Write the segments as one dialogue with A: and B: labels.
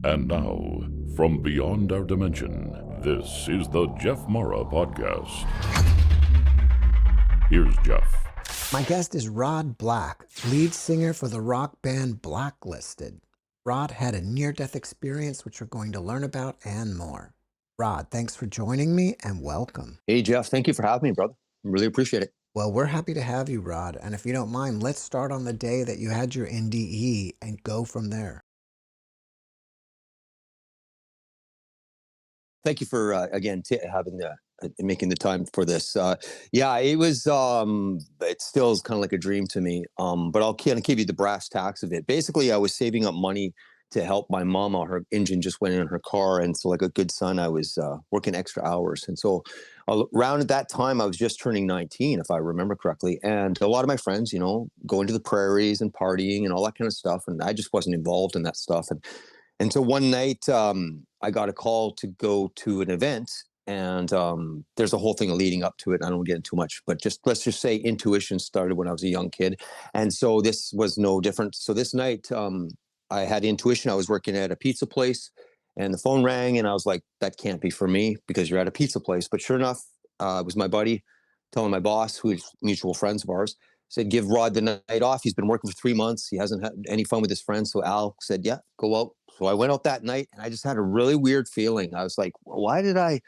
A: And now, from beyond our dimension, this is the JeffMara podcast. Here's Jeff.
B: My guest is Rod Black, lead singer for the rock band Black Lysted. Rod had a near-death experience, which we're going to learn about and more. Rod, thanks for joining me and welcome.
C: Hey, Jeff, thank you for having me, brother. Really appreciate it.
B: Well, we're happy to have you, Rod. And if you don't mind, let's start on the day that you had your NDE and go from there.
C: Thank you for, again, making the time for this. Yeah, it was, it still is kind of like a dream to me. But I'll kind of give you the brass tacks of it. Basically, I was saving up money to help my mom. Her engine just went in her car. And so like a good son, I was working extra hours. And so around at that time, I was just turning 19, if I remember correctly. And a lot of my friends, going to the prairies and partying and all that kind of stuff. And I just wasn't involved in that stuff. And so one night I got a call to go to an event. And there's a whole thing leading up to it. I don't get into too much, but let's just say intuition started when I was a young kid. And so this was no different. So this night I had intuition. I was working at a pizza place and the phone rang and I was like, that can't be for me because you're at a pizza place. But sure enough, it was my buddy telling my boss, who is mutual friends of ours, said, give Rod the night off. He's been working for 3 months. He hasn't had any fun with his friends. So Al said, yeah, go out. So I went out that night and I just had a really weird feeling. I was like, why did I,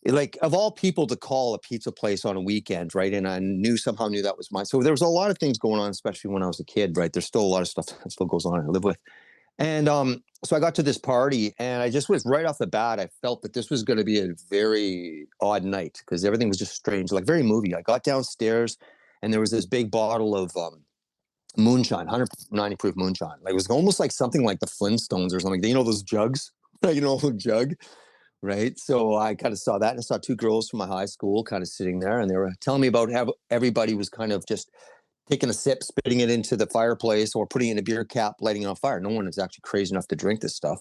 C: like, of all people to call a pizza place on a weekend, right? And I somehow knew that was mine. So there was a lot of things going on, especially when I was a kid, right? There's still a lot of stuff that still goes on I live with. And so I got to this party and I just was right off the bat, I felt that this was going to be a very odd night because everything was just strange, like very movie. I got downstairs and there was this big bottle of moonshine, 190 proof moonshine. Like, it was almost like something like the Flintstones or something. Those jugs, jug, right? So I kind of saw that and I saw two girls from my high school kind of sitting there and they were telling me about how everybody was kind of just taking a sip, spitting it into the fireplace or putting it in a beer cap, lighting it on fire. No one is actually crazy enough to drink this stuff.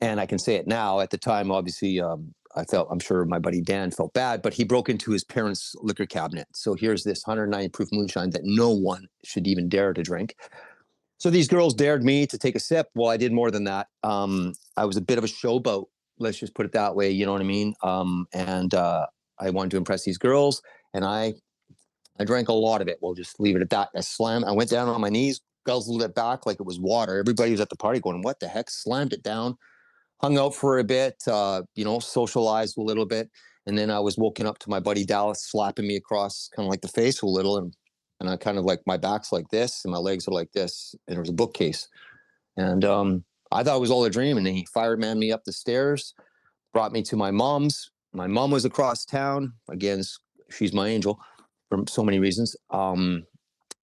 C: And I can say it now. At the time, obviously, I'm sure my buddy Dan felt bad, but he broke into his parents' liquor cabinet. So here's this 190 proof moonshine that no one should even dare to drink. So these girls dared me to take a sip. Well, I did more than that. I was a bit of a showboat. Let's just put it that way. You know what I mean? And I wanted to impress these girls and I drank a lot of it. We'll just leave it at that. I went down on my knees, guzzled it back like it was water. Everybody was at the party going, what the heck? Slammed it down, hung out for a bit, socialized a little bit. And then I was woken up to my buddy Dallas slapping me across kind of like the face a little. And I kind of like, my back's like this and my legs are like this. And there was a bookcase. And I thought it was all a dream. And then he fireman me up the stairs, brought me to my mom's. My mom was across town. Again, she's my angel for so many reasons.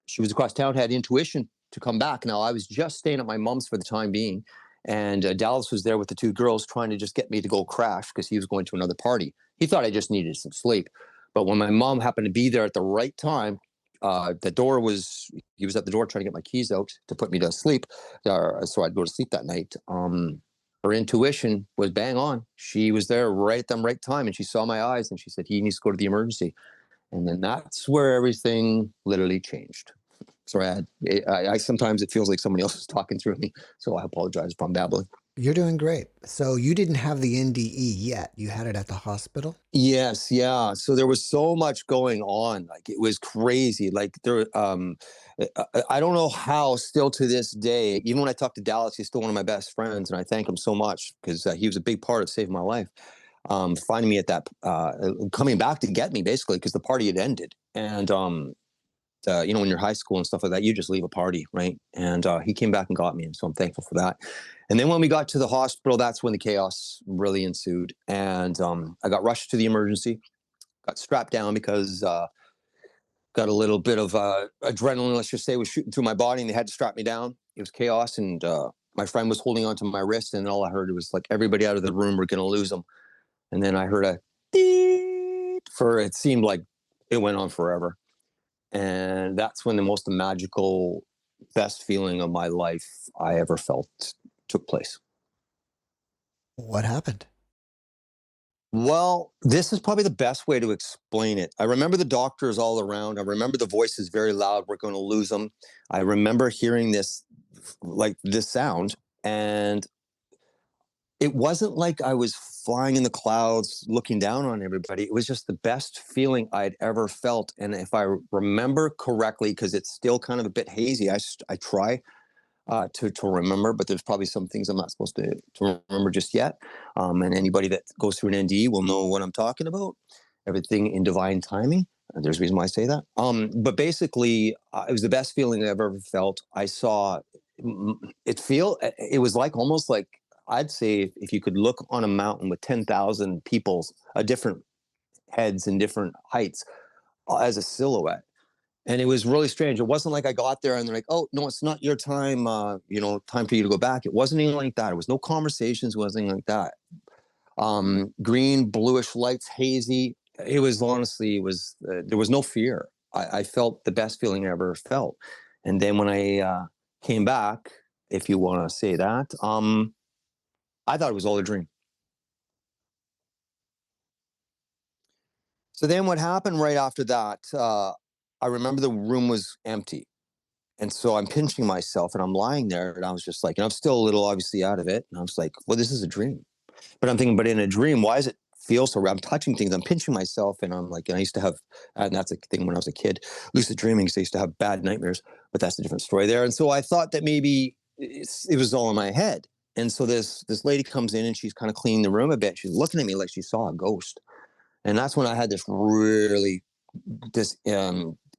C: She was across town, had intuition to come back. Now, I was just staying at my mom's for the time being. And Dallas was there with the two girls trying to just get me to go crash because he was going to another party. He thought I just needed some sleep. But when my mom happened to be there at the right time, he was at the door trying to get my keys out to put me to sleep. So I'd go to sleep that night. Her intuition was bang on. She was there right at the right time and she saw my eyes and she said, he needs to go to the emergency. And then that's where everything literally changed. Sorry, I sometimes it feels like somebody else is talking through me. So I apologize if I'm babbling.
B: You're doing great. So you didn't have the NDE yet. You had it at the hospital?
C: Yes, yeah. So there was so much going on. Like, it was crazy. Like, I don't know how still to this day, even when I talk to Dallas, he's still one of my best friends. And I thank him so much because he was a big part of saving my life. Finding me at that, coming back to get me basically because the party had ended. And, when you're high school and stuff like that, you just leave a party, right? And he came back and got me. And so I'm thankful for that. And then when we got to the hospital, that's when the chaos really ensued. And I got rushed to the emergency, got strapped down because got a little bit of adrenaline, let's just say, was shooting through my body and they had to strap me down. It was chaos. And my friend was holding onto my wrist. And all I heard was like everybody out of the room were going to lose them. And then I heard a beep it seemed like it went on forever. And that's when the most magical, best feeling of my life I ever felt took place.
B: What happened?
C: Well, this is probably the best way to explain it. I remember the doctors all around. I remember the voices very loud. We're going to lose them. I remember hearing this sound. And it wasn't like I was flying in the clouds looking down on everybody. It was just the best feeling I'd ever felt. And if I remember correctly, because it's still kind of a bit hazy, I try to remember, but there's probably some things I'm not supposed to remember just yet. And anybody that goes through an NDE will know what I'm talking about. Everything in divine timing. There's a reason why I say that. But basically, it was the best feeling I've ever felt. I saw it was like almost like, I'd say if you could look on a mountain with 10,000 people's different heads and different heights as a silhouette. And it was really strange. It wasn't like I got there and they're like, oh, no, it's not your time, time for you to go back. It wasn't anything like that. It was no conversations, wasn't anything like that. Green, bluish lights, hazy. It was honestly, there was no fear. I felt the best feeling I ever felt. And then when I came back, if you want to say that, I thought it was all a dream. So then what happened right after that, I remember the room was empty. And so I'm pinching myself and I'm lying there and I was just like, and I'm still a little obviously out of it. And I was like, well, this is a dream. But I'm thinking, but in a dream, why does it feel so real? I'm touching things, I'm pinching myself. And I'm like, and I used to have, and that's a thing when I was a kid, lucid dreaming, because I used to have bad nightmares, but that's a different story there. And so I thought that maybe it was all in my head. And so this lady comes in and she's kind of cleaning the room a bit. She's looking at me like she saw a ghost. And that's when I had this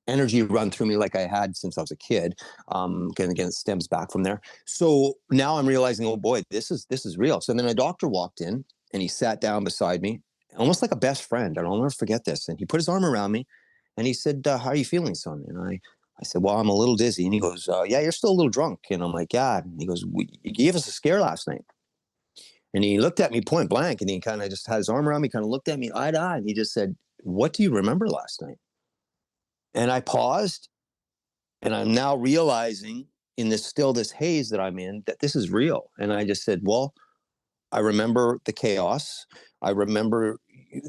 C: energy run through me like I had since I was a kid. Again, it stems back from there. So now I'm realizing, oh boy, this is real. So then a doctor walked in and he sat down beside me, almost like a best friend. I'll never forget this. And he put his arm around me and he said, how are you feeling, son? And I said, well, I'm a little dizzy. And he goes, yeah, you're still a little drunk. And I'm like, yeah. And he goes, you gave us a scare last night. And he looked at me point blank and he kind of just had his arm around me, kind of looked at me eye to eye. And he just said, what do you remember last night? And I paused and I'm now realizing in this haze that I'm in, that this is real. And I just said, well, I remember the chaos. I remember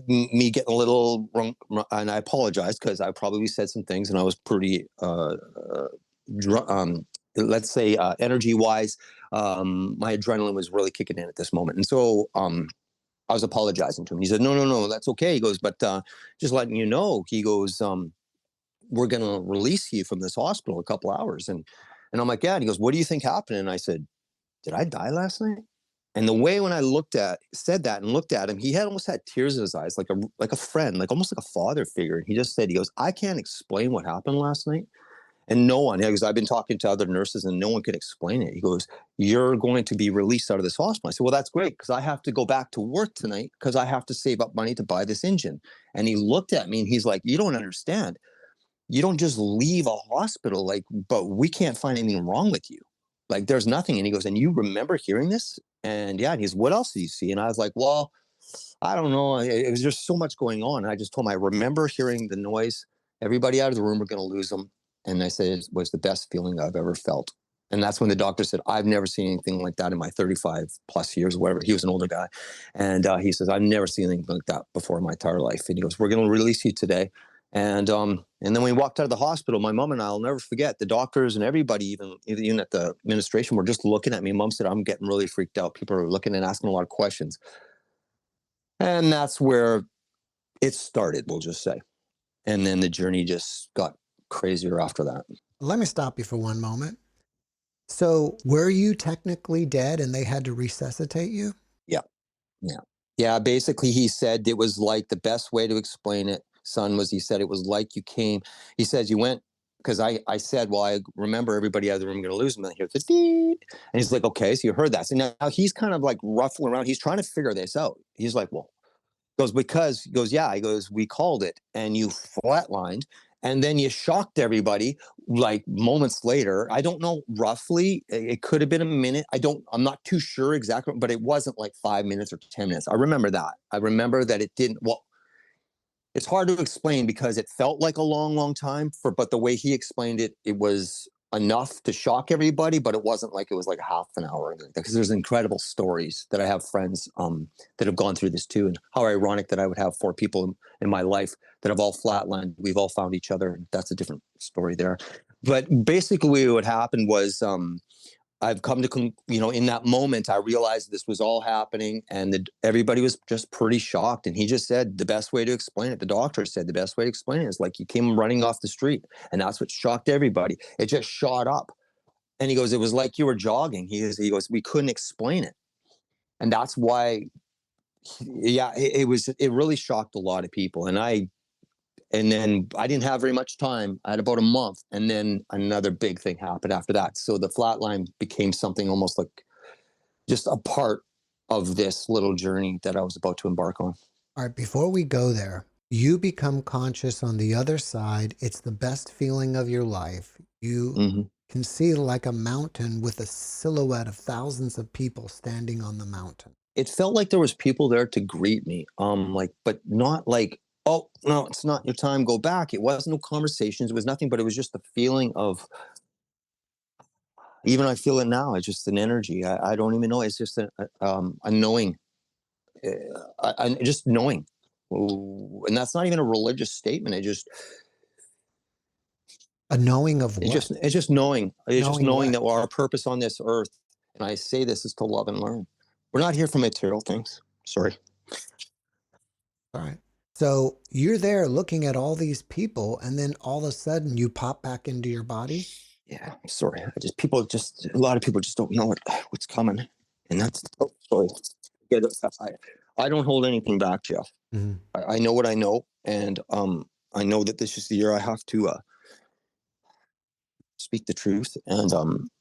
C: me getting a little wrong, and I apologize because I probably said some things and I was pretty, let's say, energy-wise, my adrenaline was really kicking in at this moment. And so I was apologizing to him. He said, no, that's okay. He goes, but just letting you know, he goes, we're going to release you from this hospital in a couple hours. And I'm like, yeah. And he goes, what do you think happened? And I said, did I die last night? And the way when I said that and looked at him, he had almost had tears in his eyes, like a friend, like almost like a father figure. And he just said, he goes, I can't explain what happened last night. And no one, because I've been talking to other nurses and no one could explain it. He goes, you're going to be released out of this hospital. I said, well, that's great because I have to go back to work tonight because I have to save up money to buy this engine. And he looked at me and he's like, you don't understand. You don't just leave a hospital, but we can't find anything wrong with you. Like, there's nothing. And he goes, and you remember hearing this? And yeah, and he's, what else did you see? And I was like, well, I don't know. It was just so much going on. And I just told him, I remember hearing the noise. Everybody out of the room, we're going to lose them. And I said, it was the best feeling I've ever felt. And that's when the doctor said, I've never seen anything like that in my 35 plus years, whatever. He was an older guy. And he says, I've never seen anything like that before in my entire life. And he goes, we're going to release you today. And then when we walked out of the hospital, my mom and I'll never forget, the doctors and everybody, even at the administration, were just looking at me. Mom said, I'm getting really freaked out. People are looking and asking a lot of questions. And that's where it started, we'll just say. And then the journey just got crazier after that.
B: Let me stop you for one moment. So were you technically dead and they had to resuscitate you?
C: Yeah. Basically, he said it was like, the best way to explain it, son, was he said it was like you came. He says you went, because I said, well, I remember everybody out of the room going to lose him. And I hear the beep. And he's like, okay, so you heard that. So now he's kind of like ruffling around. He's trying to figure this out. He's like, well, he goes, yeah. He goes, we called it and you flatlined. And then you shocked everybody like moments later. I don't know roughly. It could have been a minute. I'm not too sure exactly, but it wasn't like 5 minutes or 10 minutes. I remember that. I remember that it didn't, well, it's hard to explain because it felt like a long, long time but the way he explained it, it was enough to shock everybody, but it wasn't like it was like half an hour. Because there's incredible stories that I have friends that have gone through this too. And how ironic that I would have 4 people in my life that have all flatlined. We've all found each other. That's a different story there. But basically what happened was I've come to, in that moment, I realized this was all happening, and everybody was just pretty shocked. And he just said the best way to explain it, the doctor said the best way to explain it is like you came running off the street. And that's what shocked everybody. It just shot up. And he goes, it was like you were jogging. He goes, we couldn't explain it. And that's why, it really shocked a lot of people. And then I didn't have very much time. I had about a month, and then another big thing happened after that. So the flatline became something almost like just a part of this little journey that I was about to embark on.
B: All right, before we go there, you become conscious on the other side. It's the best feeling of your life. You can see like a mountain with a silhouette of thousands of people standing on the mountain.
C: It felt like there was people there to greet me, but not like, oh, no, it's not your time, go back. It wasn't no conversations. It was nothing, but it was just the feeling of, even I feel it now. It's just an energy. I don't even know. It's just a knowing, just knowing. And that's not even a religious statement.
B: A knowing of what?
C: It's just knowing. It's just knowing
B: what?
C: that our purpose on this earth, and I say this, is to love and learn. We're not here for material things. Sorry.
B: All right. So you're there looking at all these people, and then all of a sudden you pop back into your body.
C: Yeah, sorry. A lot of people just don't know what's coming, and that's. Oh, sorry. I don't hold anything back, Jeff. I know what I know, and I know that this is the year I have to speak the truth, and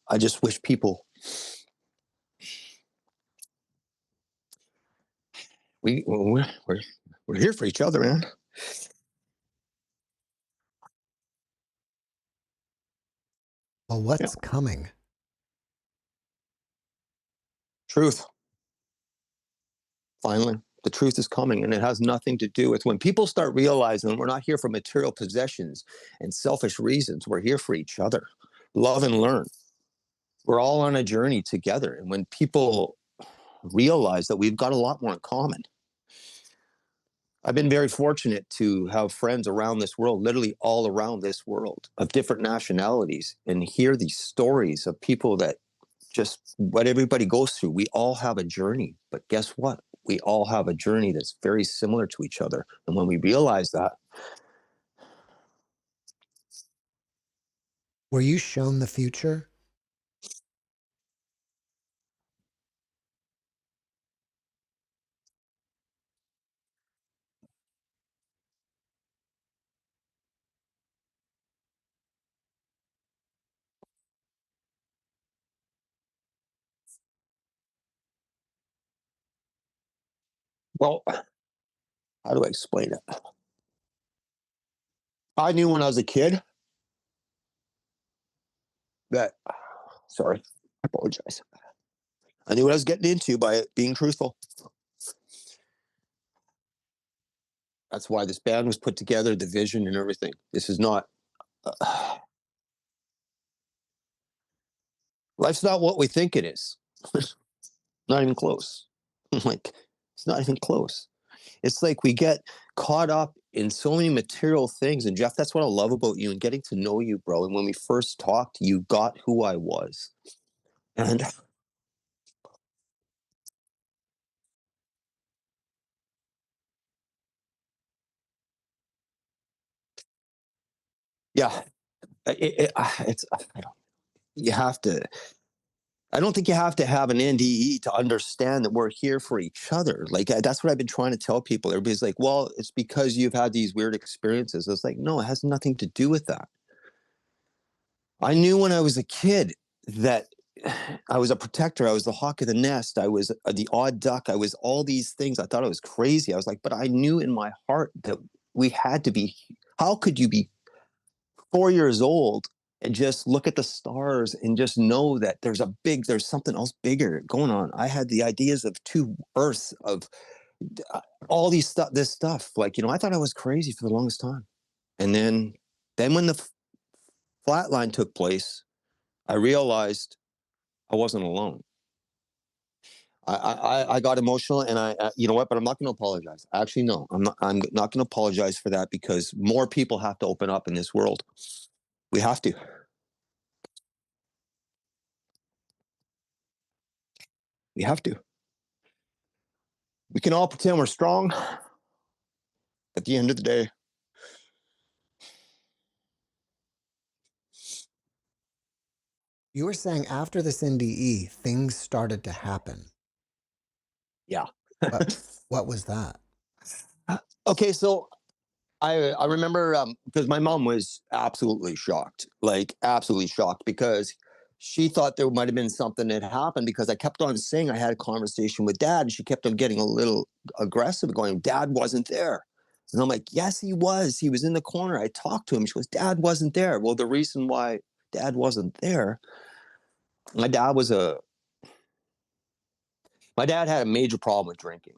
C: I just wish people. We're here for each other, man.
B: Well, what's coming?
C: Truth. Finally, the truth is coming, and it has nothing to do with when people start realizing we're not here for material possessions and selfish reasons. We're here for each other, love and learn. We're all on a journey together. And when people realize that we've got a lot more in common, I've been very fortunate to have friends around this world, literally all around this world, of different nationalities, and hear these stories of people that just what everybody goes through. We all have a journey, but guess what? We all have a journey that's very similar to each other. And when we realize that.
B: Were you shown the future?
C: Well, how do I explain it? I knew when I was a kid that, sorry, I apologize. I knew what I was getting into by being truthful. That's why this band was put together, the vision and everything. This is not, life's not what we think it is. Not even close. Like, it's not even close. It's like we get caught up in so many material things. And Jeff, that's what I love about you and getting to know you, bro. And when we first talked, you got who I was. And yeah, it's, you have to, I don't think you have to have an NDE to understand that we're here for each other. Like, that's what I've been trying to tell people. Everybody's like, well, it's because you've had these weird experiences. It's like, no, it has nothing to do with that. I knew when I was a kid that I was a protector. I was the hawk of the nest. I was the odd duck. I was all these things. I thought I was crazy. I was like, but I knew in my heart that we had to be. How could you be 4 years old and just look at the stars and just know that there's something else bigger going on? I had the ideas of two Earths, of all this stuff. Like, I thought I was crazy for the longest time. And then when the flatline took place, I realized I wasn't alone. I got emotional, and you know what? But I'm not going to apologize. Actually, no, I'm not. I'm not going to apologize for that, because more people have to open up in this world. We have to. We have to. We can all pretend we're strong. At the end of the day,
B: You were saying after this NDE, things started to happen.
C: yeah.
B: What, what was that?
C: Okay, so I remember because my mom was absolutely shocked, like absolutely shocked, because she thought there might have been something that happened because I kept on saying I had a conversation with dad, and she kept on getting a little aggressive, going, "Dad wasn't there." And I'm like, "Yes, he was. He was in the corner. I talked to him." She goes, "Dad wasn't there." Well, the reason why dad wasn't there, my dad was a my dad had a major problem with drinking,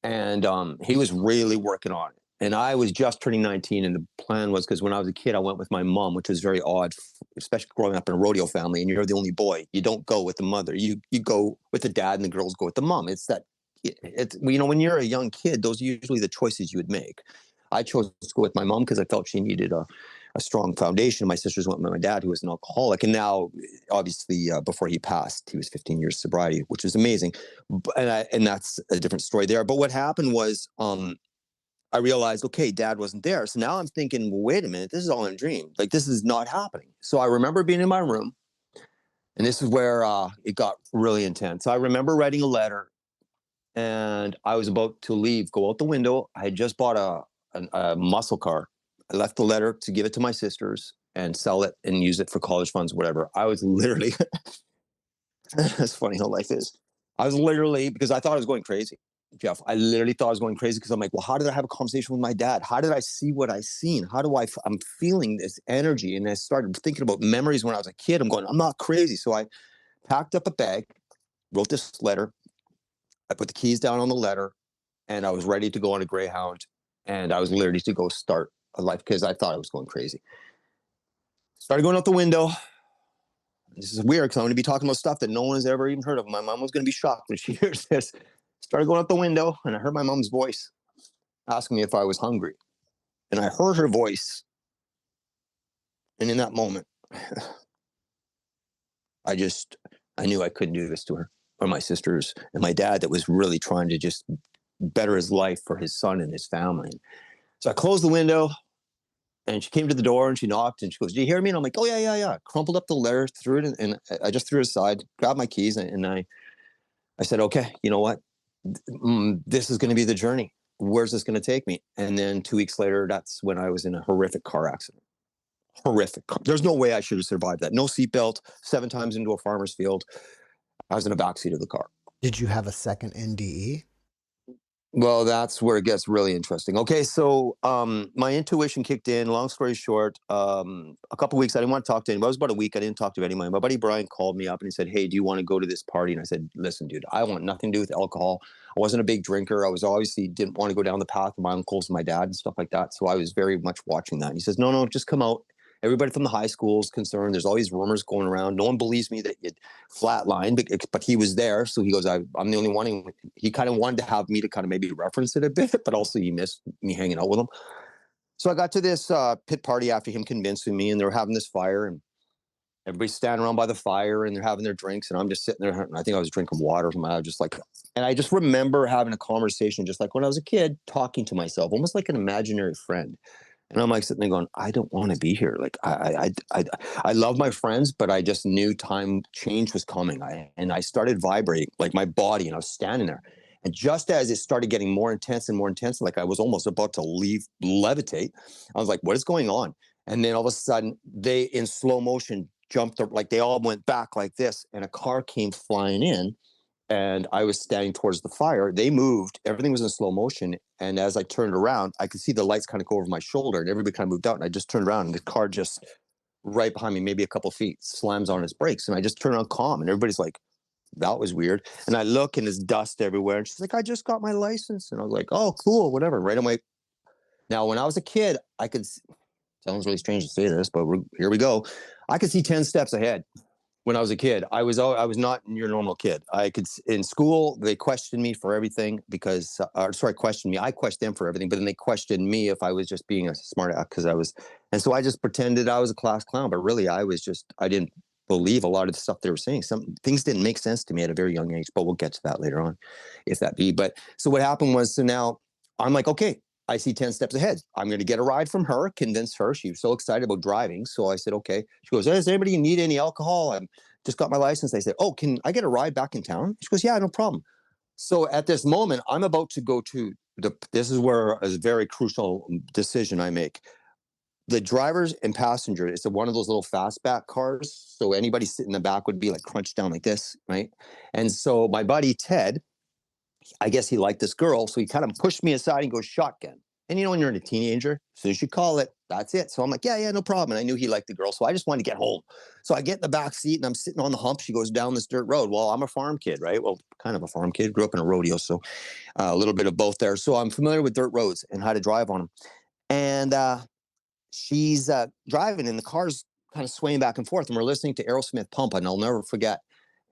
C: and he was really working on it. And I was just turning 19, and the plan was, because when I was a kid, I went with my mom, which was very odd, especially growing up in a rodeo family, and you're the only boy. You don't go with the mother. You go with the dad, and the girls go with the mom. It's that it's when you're a young kid, those are usually the choices you would make. I chose to go with my mom because I felt she needed a strong foundation. My sisters went with my dad, who was an alcoholic, and now, obviously, before he passed, he was 15 years sobriety, which was amazing. And that's a different story there. But what happened was, I realized, okay, dad wasn't there. So now I'm thinking, well, wait a minute, this is all in a dream. Like, this is not happening. So I remember being in my room, and this is where it got really intense. I remember writing a letter, and I was about to leave, go out the window. I had just bought a muscle car. I left the letter to give it to my sisters and sell it and use it for college funds, whatever. I was literally, it's funny how life is. I was literally, because I thought I was going crazy, Jeff. I literally thought I was going crazy because I'm like, well, how did I have a conversation with my dad? How did I see what I seen? How do I'm feeling this energy? And I started thinking about memories when I was a kid. I'm going, I'm not crazy. So I packed up a bag, wrote this letter. I put the keys down on the letter, and I was ready to go on a Greyhound. And I was literally to go start a life because I thought I was going crazy. Started going out the window. This is weird because I'm going to be talking about stuff that no one has ever even heard of. My mom was going to be shocked when she hears this. Started going out the window, and I heard my mom's voice asking me if I was hungry. And I heard her voice. And in that moment, I knew I couldn't do this to her or my sisters and my dad that was really trying to just better his life for his son and his family. So I closed the window, and she came to the door, and she knocked, and she goes, "Do you hear me?" And I'm like, "Oh, yeah, yeah, yeah." Crumpled up the letter, threw it in, and I just threw it aside, grabbed my keys, and I said, "Okay, you know what? This is going to be the journey. Where's this going to take me?" And then 2 weeks later, that's when I was in a horrific car accident. Horrific. There's no way I should have survived that. No seatbelt, 7 times into a farmer's field. I was in the backseat of the car.
B: Did you have a second NDE?
C: Well, that's where it gets really interesting. Okay, so my intuition kicked in. Long story short, a couple weeks I didn't want to talk to anybody. It was about a week I didn't talk to anybody. My buddy Brian called me up and he said, "Hey, do you want to go to this party?" And I said, "Listen, dude, I want nothing to do with alcohol. I wasn't a big drinker. I was obviously didn't want to go down the path of my uncles and my dad and stuff like that. So I was very much watching that." And he says, "No, no, just come out. Everybody from the high school is concerned. There's all these rumors going around. No one believes me that it flatlined, but he was there." So he goes, I'm the only one. He kind of wanted to have me to kind of maybe reference it a bit, but also he missed me hanging out with him. So I got to this pit party after him convincing me, and they were having this fire, and everybody's standing around by the fire, and they're having their drinks, and I'm just sitting there. And I think I was drinking water from just like, and I just remember having a conversation, just like when I was a kid, talking to myself, almost like an imaginary friend. And I'm like sitting there going, I don't want to be here. Like I love my friends, but I just knew time change was coming. And I started vibrating like my body, and I was standing there. And just as it started getting more intense and more intense, like I was almost about to levitate, I was like, what is going on? And then all of a sudden, they in slow motion jumped up, like they all went back like this, and a car came flying in, and I was standing towards the fire. They moved. Everything was in slow motion. And as I turned around, I could see the lights kind of go over my shoulder, and everybody kind of moved out. And I just turned around, and the car just right behind me, maybe a couple feet, slams on its brakes. And I just turned around calm, and everybody's like, that was weird. And I look, and there's dust everywhere. And she's like, "I just got my license." And I was like, "Oh, cool, whatever." Right away. Now, when I was a kid, sounds really strange to say this, but here we go. I could see 10 steps ahead. When I was a kid, I was not your normal kid. I could in school they questioned me for everything because questioned me. I questioned them for everything, but then they questioned me if I was just being a smart ass because I was, and so I just pretended I was a class clown. But really, I was just I didn't believe a lot of the stuff they were saying. Some things didn't make sense to me at a very young age, but we'll get to that later on, if that be. But so what happened was, so now I'm like, okay, I see 10 steps ahead. I'm going to get a ride from her, convince her. She was so excited about driving. So I said, okay. She goes, does anybody need any alcohol? I just got my license. I said, oh, can I get a ride back in town? She goes, yeah, no problem. So at this moment, I'm about to go to this is where a very crucial decision I make. The drivers and passengers, it's one of those little fastback cars. So anybody sitting in the back would be like crunched down like this, right? And so my buddy Ted, I guess he liked this girl, so he kind of pushed me aside and goes shotgun. And you know, when you're a teenager, so you should call it. That's it. So I'm like, yeah, no problem. And I knew he liked the girl, so I just wanted to get home. So I get in the back seat and I'm sitting on the hump. She goes down this dirt road. Well, I'm a farm kid, right? Well, kind of a farm kid. Grew up in a rodeo, so a little bit of both there. So I'm familiar with dirt roads and how to drive on them. And she's driving, and the car's kind of swaying back and forth. And we're listening to Aerosmith Pump, and I'll never forget.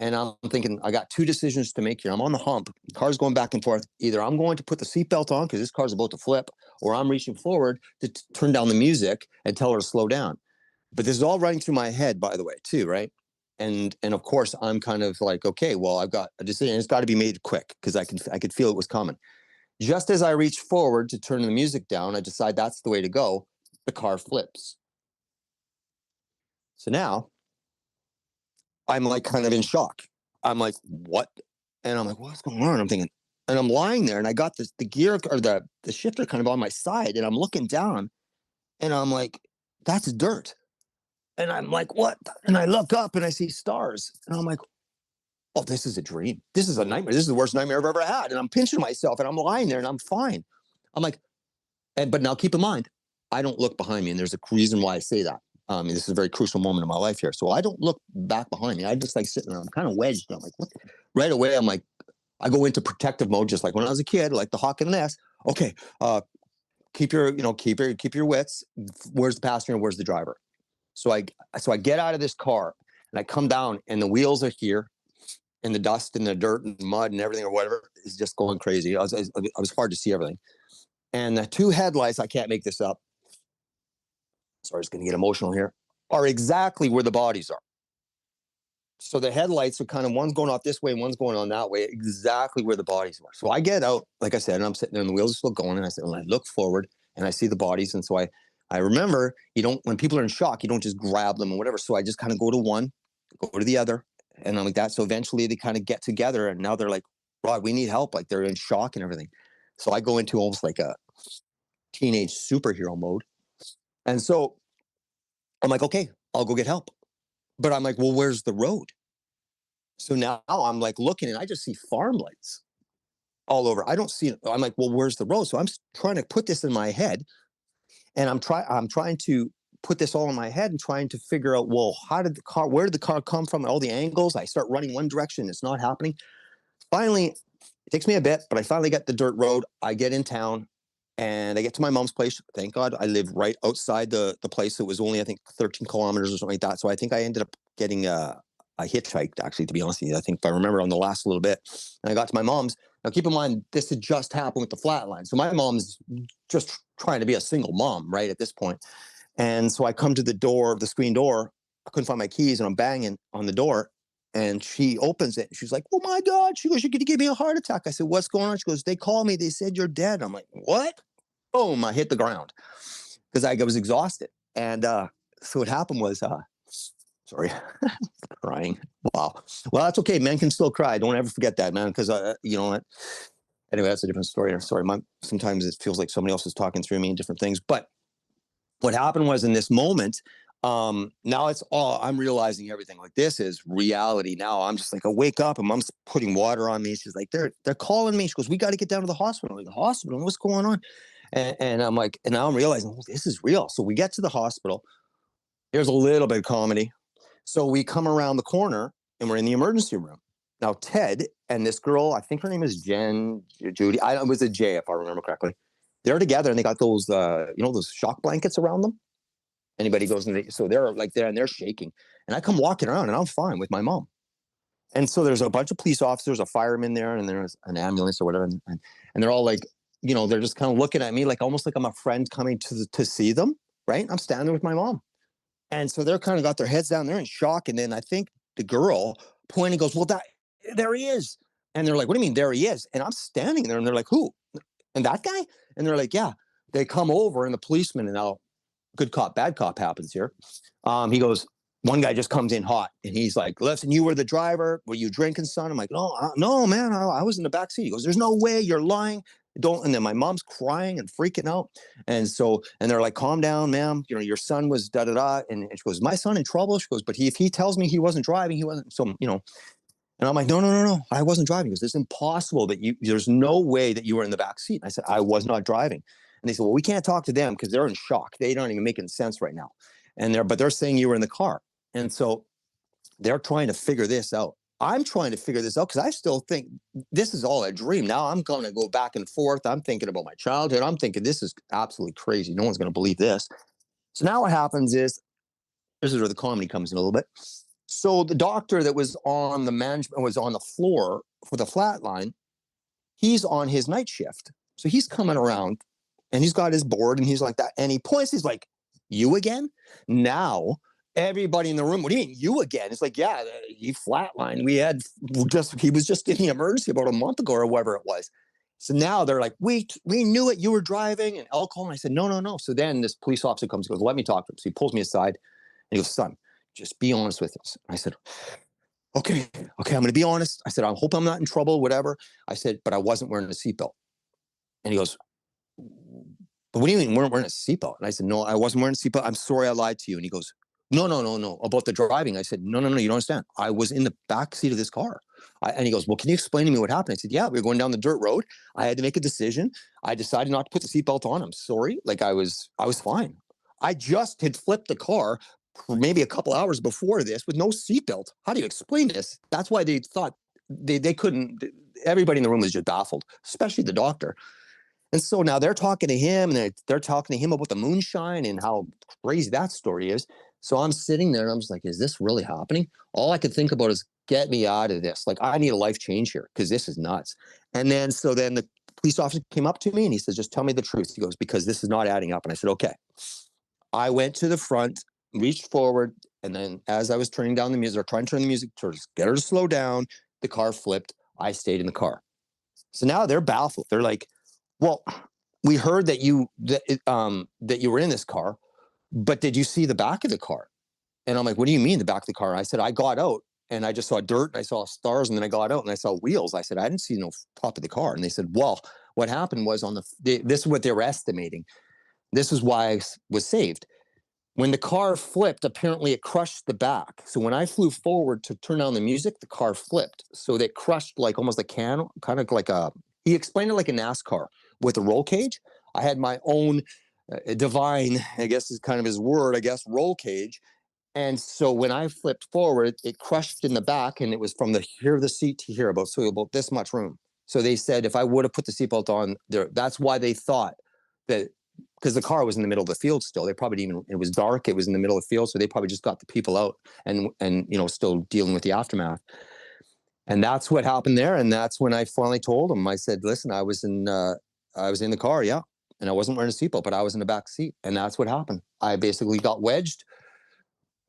C: And I'm thinking, I got two decisions to make here. I'm on the hump. The car's going back and forth. Either I'm going to put the seatbelt on because this car's about to flip, or I'm reaching forward to turn down the music and tell her to slow down. But this is all running through my head, by the way, too, right? And of course, I'm kind of like, okay, well, I've got a decision. It's got to be made quick because I could feel it was coming. Just as I reach forward to turn the music down, I decide that's the way to go. The car flips. So now I'm like kind of in shock. I'm like, what? And I'm like, what's going on? I'm thinking, and I'm lying there, and I got the gear or the shifter kind of on my side, and I'm looking down, and I'm like, that's dirt. And I'm like, what? And I look up and I see stars, and I'm like, oh, this is a dream. This is a nightmare. This is the worst nightmare I've ever had. And I'm pinching myself, and I'm lying there, and I'm fine. I'm like, but now keep in mind, I don't look behind me, and there's a reason why I say that. This is a very crucial moment in my life here. So I don't look back behind me. I just like sitting there. I'm kind of wedged. I'm like, what? Right away, I'm like, I go into protective mode, just like when I was a kid, like the hawk in the nest. Okay, keep your wits. Where's the passenger? Where's the driver? So I get out of this car and I come down, and the wheels are here, and the dust and the dirt and mud and everything or whatever is just going crazy. I was hard to see everything, and the two headlights, I can't make this up. Sorry, it's going to get emotional here, are exactly where the bodies are. So the headlights are kind of, one's going off this way, one's going on that way, exactly where the bodies are. So I get out, like I said, and I'm sitting there and the wheels are still going. And I said, and I look forward and I see the bodies. And so I remember, when people are in shock, you don't just grab them or whatever. So I just kind of go to one, go to the other. And I'm like that. So eventually they kind of get together, and now they're like, Rod, we need help. Like they're in shock and everything. So I go into almost like a teenage superhero mode. And so I'm like, okay, I'll go get help. But I'm like, well, where's the road? So now I'm like looking, and I just see farm lights all over. I don't see it. I'm like, well, where's the road? So I'm trying to put this in my head, and I'm trying to put this all in my head and trying to figure out, well, where did the car come from? All the angles. I start running one direction. It's not happening. Finally, it takes me a bit, but I finally get the dirt road. I get in town, and I get to my mom's place. Thank God I live right outside the place. It was only, I think, 13 kilometers or something like that. So I think I ended up getting I hitchhiked, actually, to be honest with you. I think if I remember on the last little bit. And I got to my mom's. Now, keep in mind, this had just happened with the flatline. So my mom's just trying to be a single mom, right, at this point. And so I come to the door, the screen door. I couldn't find my keys, and I'm banging on the door. And she opens it. She's like, oh, my God. She goes, you're going to give me a heart attack. I said, what's going on? She goes, they called me. They said you're dead. I'm like, what? Boom, I hit the ground because I was exhausted. And so what happened was, sorry, crying. Wow. Well, that's okay. Men can still cry. Don't ever forget that, man, because, you know what? Anyway, that's a different story. Sorry, sometimes it feels like somebody else is talking through me and different things. But what happened was, in this moment, now it's all, I'm realizing everything. Like, this is reality now. I'm just like, I wake up and mom's putting water on me. She's like, they're calling me. She goes, we got to get down to the hospital. I'm like, the hospital? What's going on? And I'm like, and now I'm realizing, oh, this is real. So we get to the hospital. There's a little bit of comedy. So we come around the corner, and we're in the emergency room. Now, Ted and this girl, I think her name is Judy. It was a J, if I remember correctly. They're together, and they got those, those shock blankets around them. Anybody goes in, so they're like there, and they're shaking. And I come walking around, and I'm fine with my mom. And so there's a bunch of police officers, a fireman there, and there's an ambulance or whatever. And they're all like, they're just kind of looking at me like almost like I'm a friend coming to see them, right? I'm standing with my mom. And so they're kind of got their heads down, they're in shock. And then I think the girl pointing goes, well, there he is. And they're like, what do you mean there he is? And I'm standing there and they're like, who? And that guy? And they're like, yeah. They come over and the policeman, and now good cop, bad cop happens here. He goes, one guy just comes in hot and he's like, listen, you were the driver. Were you drinking, son? I'm like, no, man, I was in the back seat. He goes, there's no way, you're lying. Don't. And then my mom's crying and freaking out. And they're like, calm down, ma'am. You know, your son was da-da-da. And she goes, my son in trouble? She goes, but if he tells me he wasn't driving, he wasn't. So, you know, and I'm like, no, I wasn't driving. He goes, it's impossible that there's no way that you were in the back seat. And I said, I was not driving. And they said, well, we can't talk to them because they're in shock. They don't even make any sense right now. But they're saying you were in the car. And so they're trying to figure this out. I'm trying to figure this out because I still think this is all a dream. Now I'm going to go back and forth. I'm thinking about my childhood. I'm thinking this is absolutely crazy. No one's going to believe this. So now what happens is, this is where the comedy comes in a little bit. So the doctor that was on the floor for the flatline, he's on his night shift. So he's coming around and he's got his board and he's like that. And he points, he's like, you again? Now everybody in the room, what do you mean, you again? It's like, yeah, he flatlined. He was just in the emergency about a month ago or whatever it was. So now they're like, we knew it, you were driving and alcohol. And I said, no. So then this police officer comes and goes, let me talk to him. So he pulls me aside and he goes, son, just be honest with us. I said, okay, I'm going to be honest. I said, I hope I'm not in trouble, whatever. I said, but I wasn't wearing a seatbelt. And he goes, but what do you mean weren't wearing a seatbelt? And I said, no, I wasn't wearing a seatbelt. I'm sorry I lied to you. And he goes, no, about the driving. I said, no, you don't understand. I was in the back seat of this car. And he goes, well, can you explain to me what happened? I said, yeah, we were going down the dirt road. I had to make a decision. I decided not to put the seatbelt on. I'm sorry. Like I was fine. I just had flipped the car maybe a couple hours before this with no seatbelt. How do you explain this? That's why they thought they couldn't. Everybody in the room was just baffled, especially the doctor. And so now they're talking to him and they're talking to him about the moonshine and how crazy that story is. So I'm sitting there and I'm just like, is this really happening? All I could think about is get me out of this. Like I need a life change here because this is nuts. And then the police officer came up to me and he says, just tell me the truth. He goes, because this is not adding up. And I said, okay. I went to the front, reached forward, and then as I was turning down the music or trying to turn the music to get her to slow down, the car flipped. I stayed in the car. So now they're baffled. They're like, well, we heard that you were in this car, but did you see the back of the car? And I'm like, what do you mean the back of the car? I said, I got out and I just saw dirt and I saw stars and then I got out and I saw wheels. I said, I didn't see no top of the car. And they said, well, what happened was this is what they were estimating. This is why I was saved. When the car flipped, apparently it crushed the back. So when I flew forward to turn on the music, the car flipped. So they crushed like almost a can, kind of like he explained it like a NASCAR with a roll cage. I had my own divine, I guess is kind of his word, roll cage. And so when I flipped forward, it crushed in the back and it was from here of the seat to here, about this much room. So they said if I would have put the seatbelt on there, that's why they thought that, because the car was in the middle of the field still. They probably it was dark. It was in the middle of the field. So they probably just got the people out and still dealing with the aftermath. And that's what happened there. And that's when I finally told them, I said, listen, I was in the car. Yeah. And I wasn't wearing a seatbelt, but I was in the back seat. And that's what happened. I basically got wedged.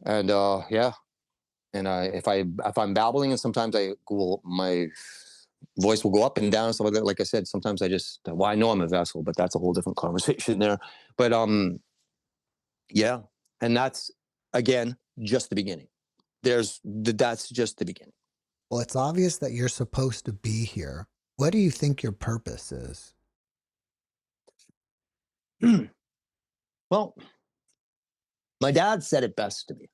C: And yeah. And if I'm babbling and sometimes my voice will go up and down and stuff like that. Like I said, sometimes I know I'm a vessel, but that's a whole different conversation there. But yeah. And that's, again, just the beginning. That's just the beginning.
B: Well, it's obvious that you're supposed to be here. What do you think your purpose is?
C: Well, my dad said it best to me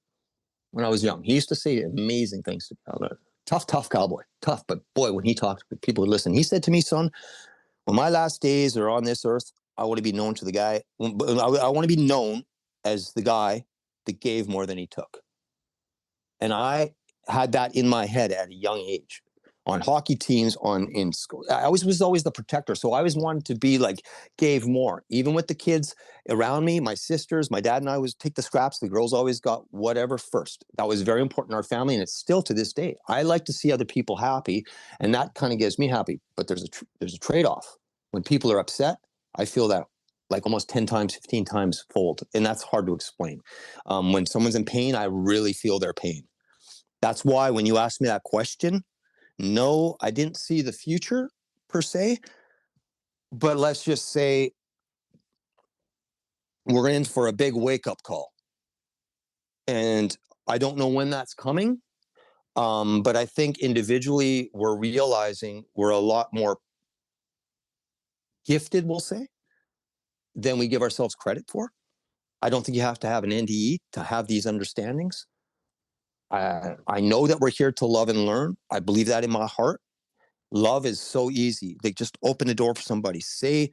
C: when I was young. He used to say amazing things to me. Tough cowboy. Tough, but boy, when he talked, people would listen. He said to me, son, when my last days are on this earth, I want to be known to the guy. I want to be known as the guy that gave more than he took. And I had that in my head at a young age. On hockey teams, in school, I was always the protector. So I always wanted to be like, gave more. Even with the kids around me, my sisters, my dad and I would take the scraps. The girls always got whatever first. That was very important in our family, and it's still to this day. I like to see other people happy, and that kind of gets me happy. But there's a trade-off. When people are upset, I feel that like almost 10 times, 15 times fold. And that's hard to explain. When someone's in pain, I really feel their pain. That's why when you asked me that question, no, I didn't see the future per se, but let's just say we're in for a big wake-up call. And I don't know when that's coming, but I think individually we're realizing we're a lot more gifted, we'll say, than we give ourselves credit for. I don't think you have to have an NDE to have these understandings. I know that we're here to love and learn. I believe that in my heart. Love is so easy. They just open the door for somebody. Say,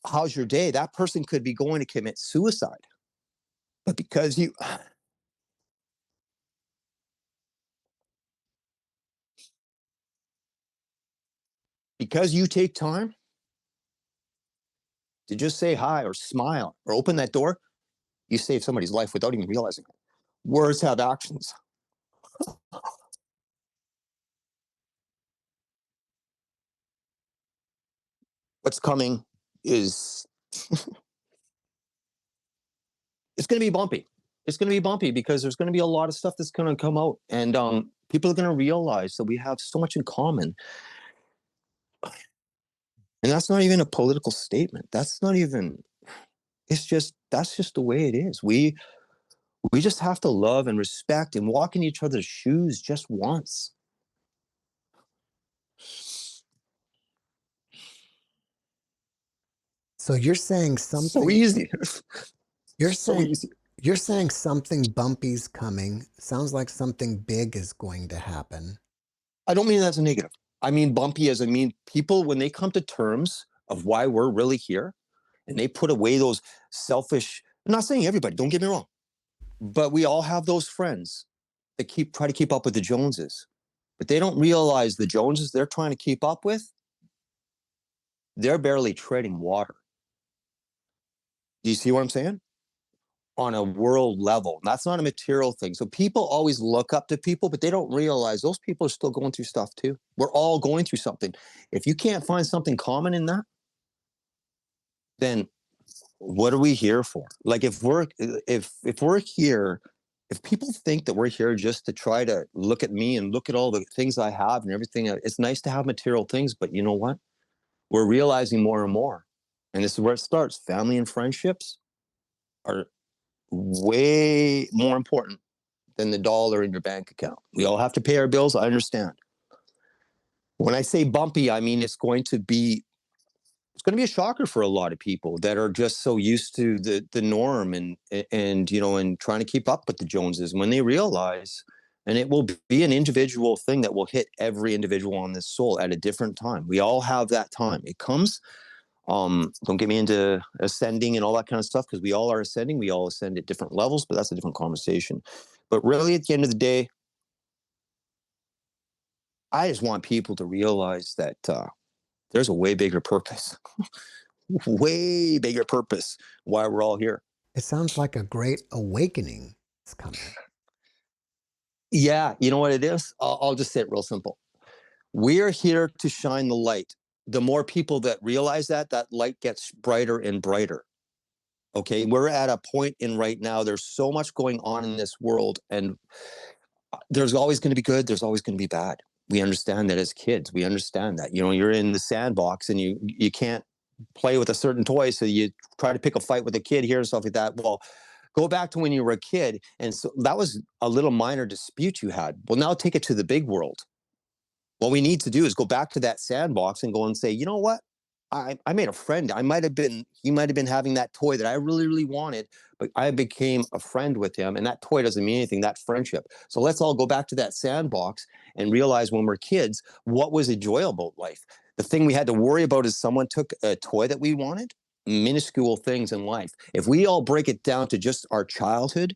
C: how's your day? That person could be going to commit suicide. But because you take time to just say hi or smile or open that door, you save somebody's life without even realizing it. Words have actions. What's coming is it's going to be bumpy. It's going to be bumpy because there's going to be a lot of stuff that's going to come out, and people are going to realize that we have so much in common. And that's not even a political statement. That's not even. That's just the way it is. We just have to love and respect and walk in each other's shoes just once.
B: So you're saying
C: So
B: something.
C: easy.
B: You're
C: So
B: saying
C: easy.
B: you're saying something bumpy's coming. Sounds like something big is going to happen.
C: I don't mean that's a negative. I mean bumpy as I mean people, when they come to terms of why we're really here and they put away those selfish, I'm not saying everybody, don't get me wrong, but we all have those friends that try to keep up with the Joneses, but they don't realize the Joneses they're trying to keep up with, they're barely treading water. Do you see what I'm saying? On a world level. That's not a material thing. So people always look up to people, but they don't realize those people are still going through stuff too. We're all going through something. If you can't find something common in that, then what are we here for? Like if we're here, if people think that we're here just to try to look at me and look at all the things I have and everything, it's nice to have material things, but you know what? We're realizing more and more. And this is where it starts. Family and friendships are way more important than the dollar in your bank account. We all have to pay our bills. I understand. When I say bumpy, I mean it's going to be a shocker for a lot of people that are just so used to the norm and trying to keep up with the Joneses when they realize, and it will be an individual thing that will hit every individual on this soul at a different time. We all have that time. It comes. Don't get me into ascending and all that kind of stuff because we all are ascending. We all ascend at different levels, but that's a different conversation. But really, at the end of the day, I just want people to realize that there's a way bigger purpose, way bigger purpose why we're all here.
B: It sounds like a great awakening is coming.
C: Yeah, you know what it is? I'll just say it real simple. We're here to shine the light. The more people that realize that light gets brighter and brighter. Okay, we're at a point in right now, there's so much going on in this world, and there's always going to be good, there's always going to be bad. We understand that as kids. We understand that. You're in the sandbox and you can't play with a certain toy, so you try to pick a fight with a kid here and stuff like that. Well, go back to when you were a kid, and so that was a little minor dispute you had. Well, now take it to the big world. What we need to do is go back to that sandbox and go and say, you know what? I made a friend. He might have been having that toy that I really, really wanted, but I became a friend with him. And that toy doesn't mean anything, that friendship. So let's all go back to that sandbox and realize when we're kids, what was enjoyable life? The thing we had to worry about is someone took a toy that we wanted, minuscule things in life. If we all break it down to just our childhood,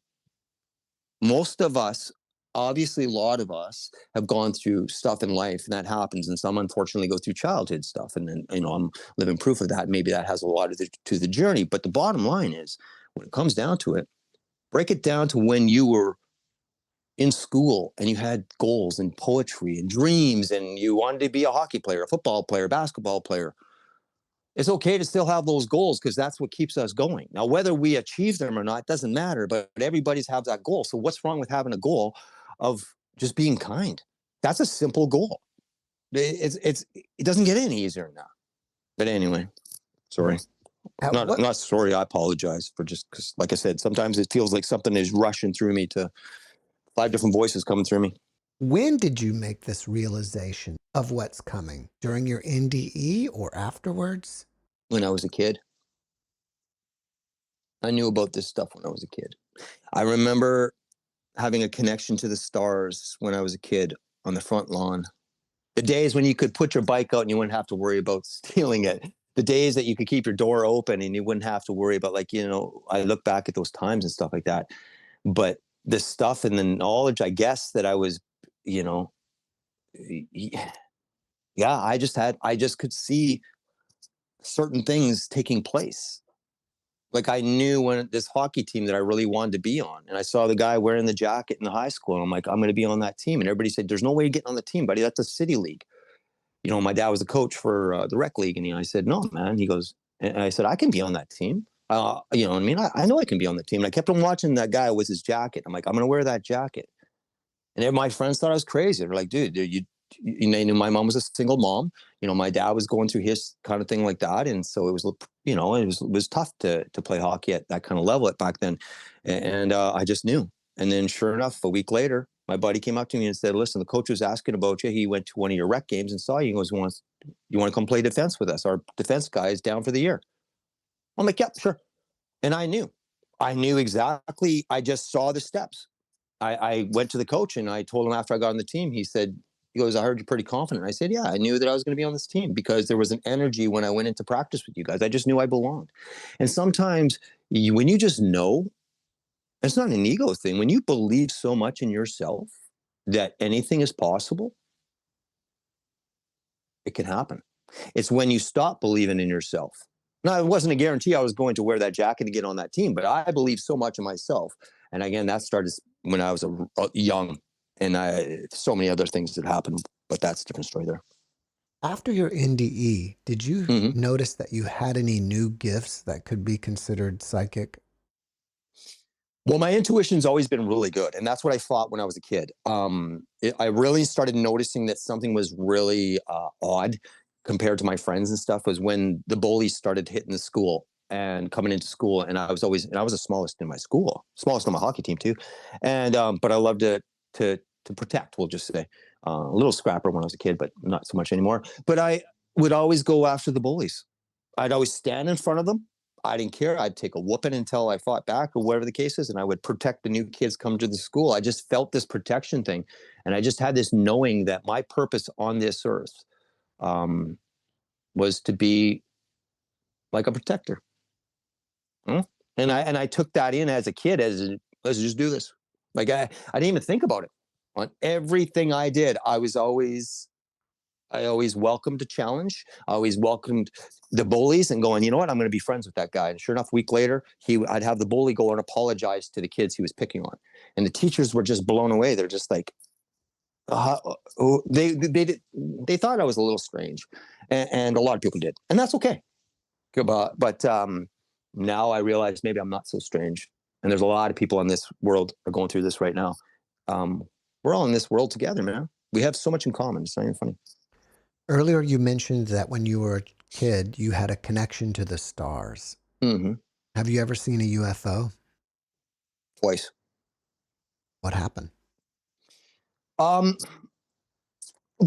C: most of us, obviously a lot of us, have gone through stuff in life, and that happens, and some unfortunately go through childhood stuff, and then I'm living proof of that. Maybe that has a lot to the journey, but the bottom line is, when it comes down to it, break it down to when you were in school and you had goals and poetry and dreams, and you wanted to be a hockey player, a football player, basketball player. it's okay to still have those goals because that's what keeps us going. Now, whether we achieve them or not doesn't matter, but everybody's have that goal. So what's wrong with having a goal of just being kind? That's a simple goal. It doesn't get any easier than that. But anyway, sorry. Not sorry. I apologize for just because, like I said, sometimes it feels like something is rushing through me to 5 different voices coming through me.
B: When did you make this realization of what's coming? During your NDE or afterwards?
C: When I was a kid. I knew about this stuff when I was a kid. I remember having a connection to the stars when I was a kid on the front lawn. The days when you could put your bike out and you wouldn't have to worry about stealing it. The days that you could keep your door open and you wouldn't have to worry about, like, I look back at those times and stuff like that. But the stuff and the knowledge, I guess, that I was, yeah, I just could see certain things taking place. Like I knew when this hockey team that I really wanted to be on, and I saw the guy wearing the jacket in the high school, and I'm like, I'm going to be on that team. And everybody said, "There's no way you're getting on the team, buddy. That's a city league." My dad was the coach for the rec league, and I said, "No, man." He goes, and I said, "I can be on that team." What I mean? I know I can be on the team. And I kept on watching that guy with his jacket. I'm like, I'm going to wear that jacket. And my friends thought I was crazy. They're like, dude, knew my mom was a single mom. My dad was going through his kind of thing like that. And so it was, it was tough to play hockey at that kind of level back then. And I just knew. And then sure enough, a week later, my buddy came up to me and said, listen, the coach was asking about you. He went to one of your rec games and saw you. He goes, you want to come play defense with us? Our defense guy is down for the year. I'm like, yeah, sure. And I knew exactly. I just saw the steps. I went to the coach and I told him after I got on the team, he goes, I heard you're pretty confident. I said, yeah, I knew that I was going to be on this team because there was an energy when I went into practice with you guys. I just knew I belonged. And sometimes when you just know, it's not an ego thing. When you believe so much in yourself that anything is possible, it can happen. It's when you stop believing in yourself. Now, it wasn't a guarantee I was going to wear that jacket to get on that team, but I believe so much in myself. And again, that started when I was young, and so many other things that happened, but that's a different story there.
B: After your NDE, did you notice that you had any new gifts that could be considered psychic?
C: Well, my intuition's always been really good, and that's what I thought when I was a kid. I really started noticing that something was really odd compared to my friends and stuff was when the bullies started hitting the school and coming into school. And I was the smallest in my school, smallest on my hockey team too. And, but I loved to protect, we'll just say, a little scrapper when I was a kid, but not so much anymore. But I would always go after the bullies. I'd always stand in front of them. I didn't care. I'd take a whooping until I fought back or whatever the case is. And I would protect the new kids come to the school. I just felt this protection thing. And I just had this knowing that my purpose on this earth, was to be like a protector. And I took that in as a kid let's just do this. Like I didn't even think about it. On everything I did, I always welcomed a challenge. I always welcomed the bullies and going, you know what, I'm going to be friends with that guy. And sure enough, a week later, I'd have the bully go and apologize to the kids he was picking on. And the teachers were just blown away. They're just like, they thought I was a little strange, and a lot of people did, and that's okay. But now I realize maybe I'm not so strange, and there's a lot of people in this world are going through this right now. We're all in this world together, man. We have so much in common. It's not even funny.
B: Earlier, you mentioned that when you were a kid, you had a connection to the stars.
C: Mm-hmm.
B: Have you ever seen a UFO?
C: Twice.
B: What happened?
C: The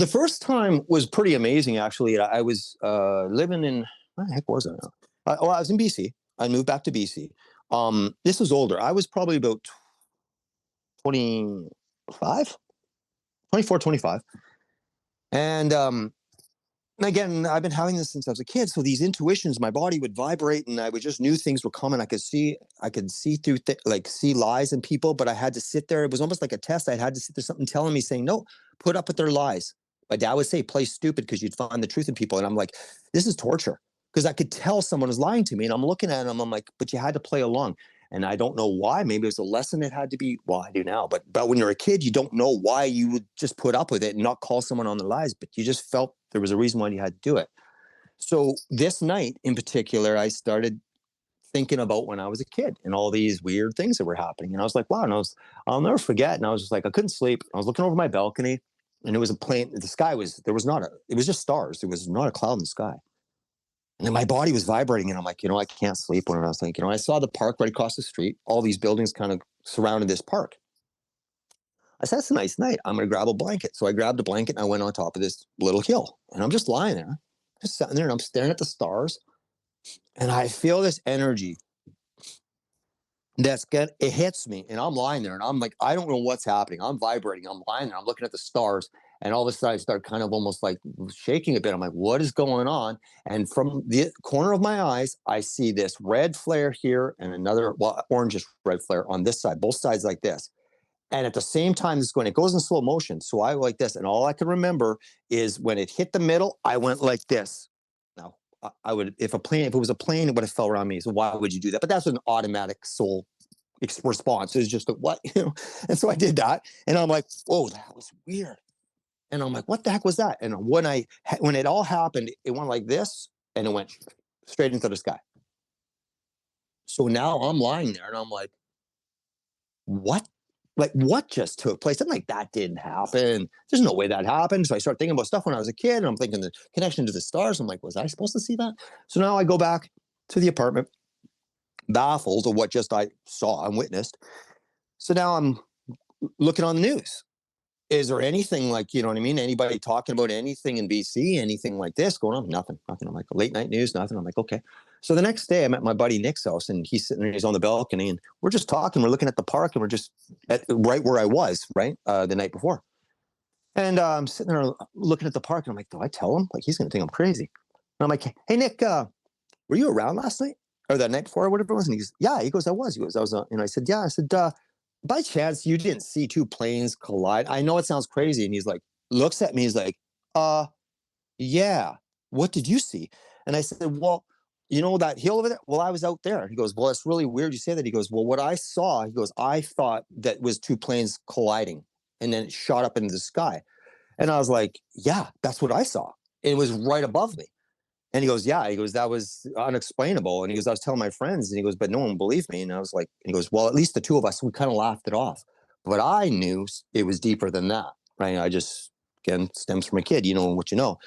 C: first time was pretty amazing, actually. I was living in, where the heck was I now? I was in BC. I moved back to BC. This was older. I was probably about 24, 25. And again, I've been having this since I was a kid. So these intuitions, my body would vibrate, and I would just knew things were coming. I could see through see lies in people, but I had to sit there. It was almost like a test. I had to sit there, something telling me, saying, no, put up with their lies. My dad would say, play stupid because you'd find the truth in people. And I'm like, this is torture, because I could tell someone was lying to me. And I'm looking at them, I'm like, but you had to play along. And I don't know why. Maybe it was a lesson that had to be, well, I do now. But when you're a kid, you don't know why you would just put up with it and not call someone on the lies. But you just felt there was a reason why you had to do it. So this night in particular, I started thinking about when I was a kid and all these weird things that were happening. And I was like, wow. And I'll never forget. And I was just like, I couldn't sleep. I was looking over my balcony and it was a plane. The sky was, there was not a, it was just stars. There was not a cloud in the sky. And then my body was vibrating and I'm like, I can't sleep. When I was like, I saw the park right across the street. All these buildings kind of surrounded this park. I said, it's a nice night. I'm going to grab a blanket. So I grabbed a blanket and I went on top of this little hill and I'm just lying there, just sitting there and I'm staring at the stars. And I feel this energy it hits me and I'm lying there and I'm like, I don't know what's happening. I'm vibrating. I'm lying there. I'm looking at the stars. And all of a sudden I start kind of almost like shaking a bit. I'm like, what is going on? And from the corner of my eyes, I see this red flare here and another, orangish red flare on this side, both sides like this. And at the same time, it goes in slow motion. So I like this. And all I can remember is when it hit the middle, I went like this. Now, I would, if it was a plane, it would have fell around me. So why would you do that? But that's an automatic soul response. It's just a what, And so I did that. And I'm like, whoa, that was weird. And I'm like, what the heck was that? And when it all happened, it went like this and it went straight into the sky. So now I'm lying there and I'm like, what? Like, what just took place? I'm like, that didn't happen. There's no way that happened. So I start thinking about stuff when I was a kid and I'm thinking the connection to the stars. I'm like, was I supposed to see that? So now I go back to the apartment, baffled of what just I saw and witnessed. So now I'm looking on the news. Is there anything like, you know what I mean? Anybody talking about anything in BC, anything like this going on? Nothing. I'm like, late night news, nothing. I'm like, okay. So the next day I'm at my buddy Nick's house and he's sitting there, he's on the balcony and we're just talking. We're looking at the park and we're just right where I was, right? The night before. And I'm sitting there looking at the park and I'm like, do I tell him? Like, he's going to think I'm crazy. And I'm like, hey, Nick, were you around last night or that night before or whatever it was? And he goes, yeah. He goes, I was. And I said, yeah. I said, by chance, you didn't see two planes collide? I know it sounds crazy. And he's like, looks at me. He's like, yeah. What did you see? And I said, well, you know that hill over there? Well, I was out there. He goes, well, it's really weird you say that. He goes, well, what I saw, he goes, I thought that was two planes colliding and then it shot up into the sky. And I was like, yeah, that's what I saw. It was right above me. And he goes, yeah. He goes, that was unexplainable. And he goes, I was telling my friends. And he goes, but no one believed me. And I was like, and he goes, well, at least the two of us, we kind of laughed it off. But I knew it was deeper than that, right? I just, again, stems from a kid, you know what you know.